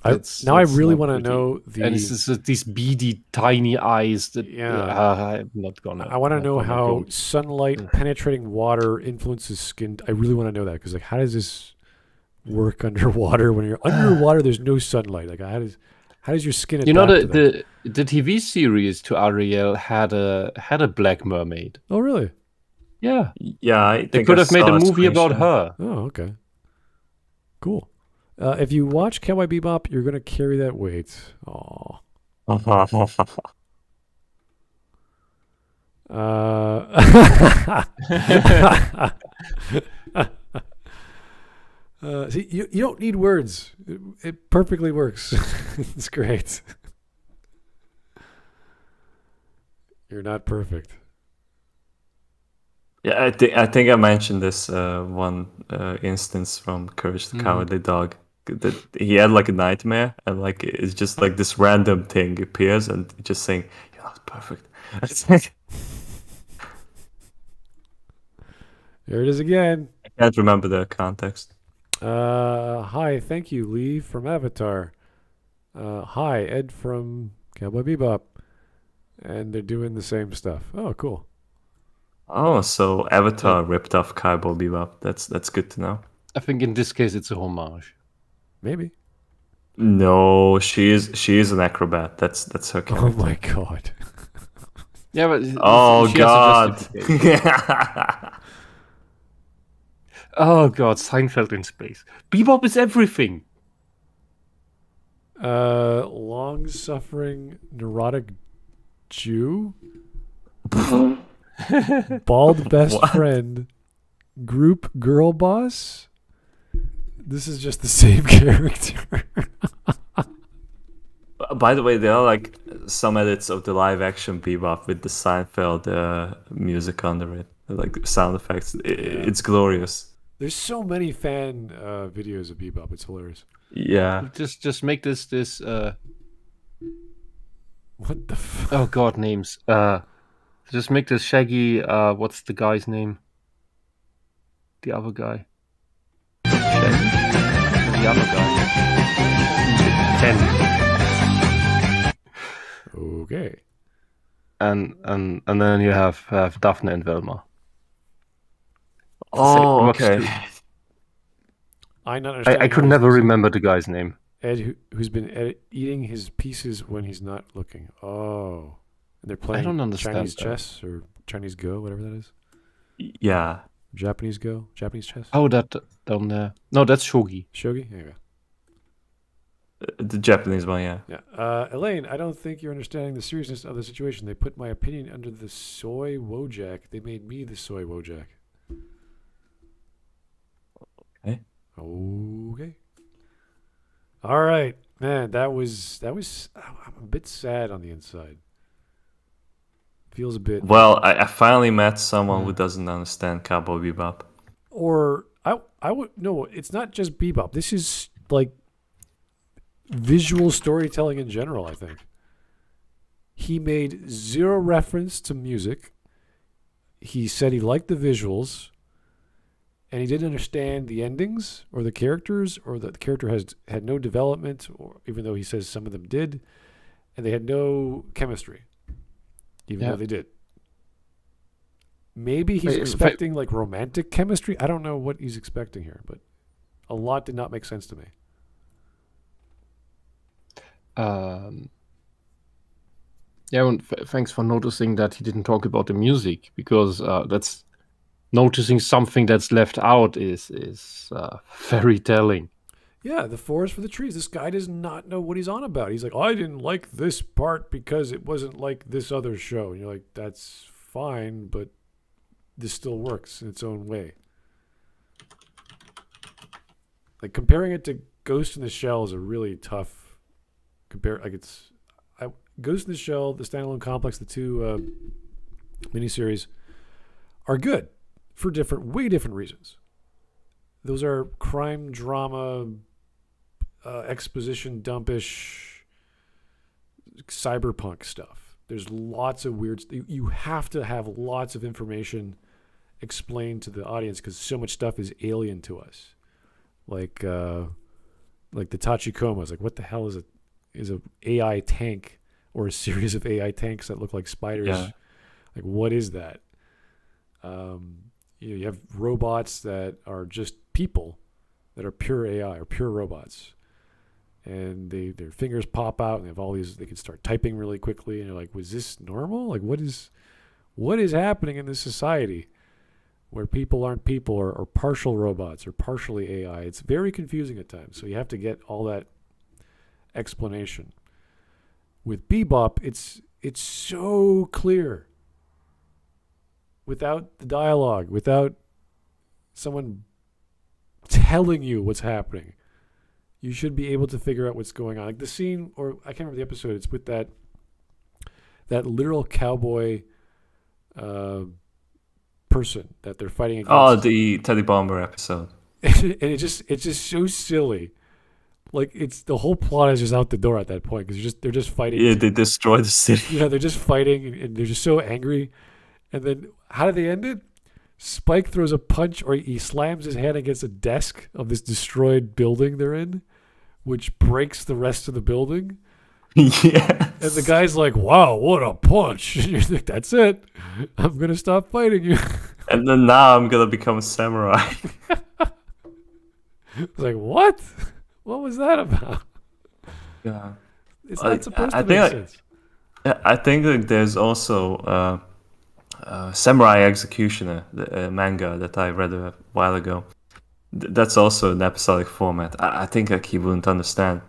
I That's really not want to pretty. know the. And it's just these beady tiny eyes that I'm not gonna. I want to know I'm not how going. sunlight penetrating water influences skin. I really want to know that because like, how does this work underwater? When you're underwater, there's no sunlight. Like, how does your skin adapt You know to that? the TV series to Ariel had a black mermaid. Oh really? Yeah, Yeah, I they think could I have made saw a movie about screenshot. her. Oh okay. Cool. If you watch Cowboy Bebop, you're gonna carry that weight. Aw. See, you don't need words. It perfectly works. It's great. You're not perfect. Yeah, I think I mentioned this one instance from Courage the Cowardly Dog. That he had like a nightmare, and like it's just like this random thing appears, and just saying, "You're not perfect." It's like, There it is again. I can't remember the context. Hi, thank you, Lee from Avatar. Hi, Ed from Cowboy Bebop. And they're doing the same stuff. Oh, cool. Oh, so Avatar ripped off Cowboy Bebop. That's good to know. I think in this case it's a homage. Maybe. No, she is an acrobat. That's her Oh character. my god. Yeah, but Oh she has a god. justification. Oh god, Seinfeld in space. Bebop is everything. Long-suffering neurotic Jew? Bald best friend? Group girl boss? This is just the same character. By the way, there are like some edits of the live action Bebop with the Seinfeld music under it, like sound effects. It's glorious. There's so many fan videos of Bebop. It's hilarious. Yeah. Just make this What the fuck? oh god names. Just make this Shaggy what's the guy's name? The other guy. Shaggy? The other guy. Ken. Okay. And then you have Daphne and Velma. Oh, What's okay. the- I not understand. I could how never this- remember the guy's name. Ed, who's been eating his pieces when he's not looking. Oh, and they're playing don't understand Chinese that. chess or Chinese Go, whatever that is. Yeah. Japanese Go, Japanese chess. Oh, that down there. No, that's Shogi. Shogi. There you go. The Japanese one, yeah. Yeah. Elaine, I don't think you're understanding the seriousness of the situation. They put my opinion under the soy Wojak. They made me the soy Wojak. Okay. Okay. All right, man. That was. I'm a bit sad on the inside. Feels a bit. Well, I finally met someone who doesn't understand Cowboy Bebop. Or I would no. It's not just Bebop. This is like visual storytelling in general. I think he made zero reference to music. He said he liked the visuals, and he didn't understand the endings or the characters, or that the character had no development, or even though he says some of them did, and they had no chemistry, even though they did. Maybe he's expecting like romantic chemistry. I don't know what he's expecting here, but a lot did not make sense to me. Thanks for noticing that he didn't talk about the music, because that's noticing something that's left out is very telling. Yeah, the forest for the trees. This guy does not know what he's on about. He's like, I didn't like this part because it wasn't like this other show. And you're like, that's fine, but this still works in its own way. Like comparing it to Ghost in the Shell is a really tough compare. Like Ghost in the Shell, the standalone complex, the two miniseries are good for way different reasons. Those are crime drama, exposition dumpish, cyberpunk stuff. There's lots of weird. You have to have lots of information explained to the audience because so much stuff is alien to us. Like the Tachikomas. Like, what the hell is a AI tank or a series of AI tanks that look like spiders? Yeah. Like, what is that? You have robots that are just people that are pure AI or pure robots, and their fingers pop out and they have all these. They can start typing really quickly, and you're like, was this normal? Like, what is happening in this society where people aren't people or partial robots or partially AI? It's very confusing at times. So you have to get all that explanation. With Bebop, it's so clear. Without the dialogue, without someone telling you what's happening, you should be able to figure out what's going on. Like the scene, or I can't remember the episode, it's with that literal cowboy person that they're fighting against. Oh, the Teddy Bomber episode. And it's just so silly. Like, it's the whole plot is just out the door at that point because they're just fighting. Yeah, they destroy the city. Yeah, they're just fighting and they're just so angry. And then how do they end it? Spike throws a punch, or he slams his hand against a desk of this destroyed building they're in, which breaks the rest of the building. Yes. And the guy's like, wow, what a punch. And you're like, that's it. I'm going to stop fighting you. And then now I'm going to become a samurai. It's like, what? What was that about? Yeah. It's not supposed to make sense. I think that there's also Samurai Executioner, the manga that I read a while ago. That's also an episodic format. I think like he wouldn't understand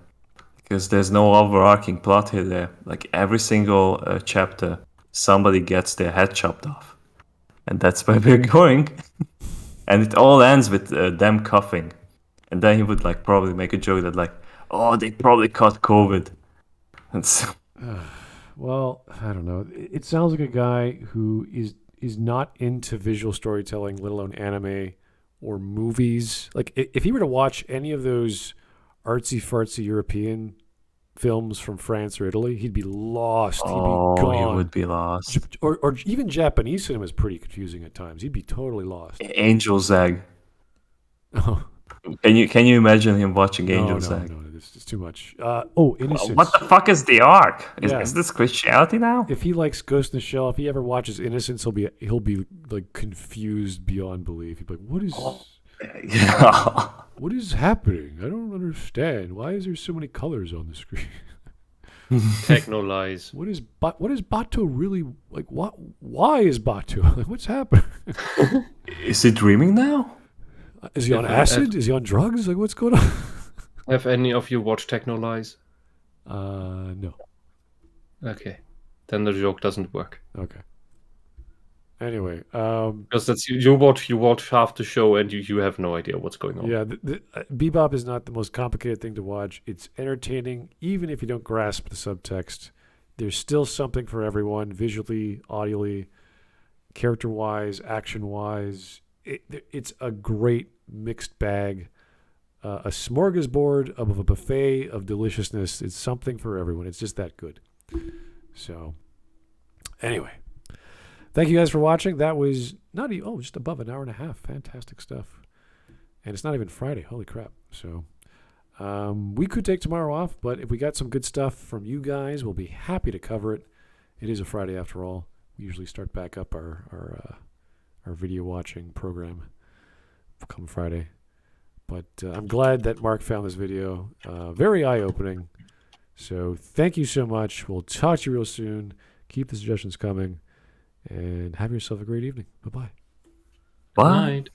because there's no overarching plot here. There, like every single chapter, somebody gets their head chopped off, and that's where we're going. And it all ends with them coughing, and then he would like probably make a joke that like, oh, they probably caught COVID. And so, well, I don't know. It sounds like a guy who is not into visual storytelling, let alone anime or movies. Like, if he were to watch any of those artsy-fartsy European films from France or Italy, he'd be lost. He'd be gone. He would be lost. Or even Japanese cinema is pretty confusing at times. He'd be totally lost. Angel's Egg. Oh. Can you imagine him watching Angel's Egg? No, it's too much. Innocence. What the fuck is the arc? Yeah. Is this Christianity now? If he likes Ghost in the Shell, if he ever watches Innocence, he'll be like confused beyond belief. He'd be like, what is happening? I don't understand. Why is there so many colors on the screen? Techno lies. What is Bato really like? Why is Bato? Like, what's happening? Is he dreaming now? Is he on acid? Is he on drugs? Like, what's going on? Have any of you watched Techno Lies? No. Okay, then the joke doesn't work. Okay. Anyway, because that's you watch half the show and you have no idea what's going on. Yeah, Bebop is not the most complicated thing to watch. It's entertaining, even if you don't grasp the subtext. there's still something for everyone, visually, audially, character-wise, action-wise. It's a great mixed bag, a smorgasbord of a buffet of deliciousness. It's something for everyone. It's just that good. So, anyway, thank you guys for watching. That was just above an hour and a half. Fantastic stuff. And it's not even Friday. Holy crap. So, we could take tomorrow off, but if we got some good stuff from you guys, we'll be happy to cover it. It is a Friday after all. We usually start back up our video watching program come Friday. But I'm glad that Mark found this video. Very eye-opening. So thank you so much. We'll talk to you real soon. Keep the suggestions coming. And have yourself a great evening. Bye-bye. Bye. Night.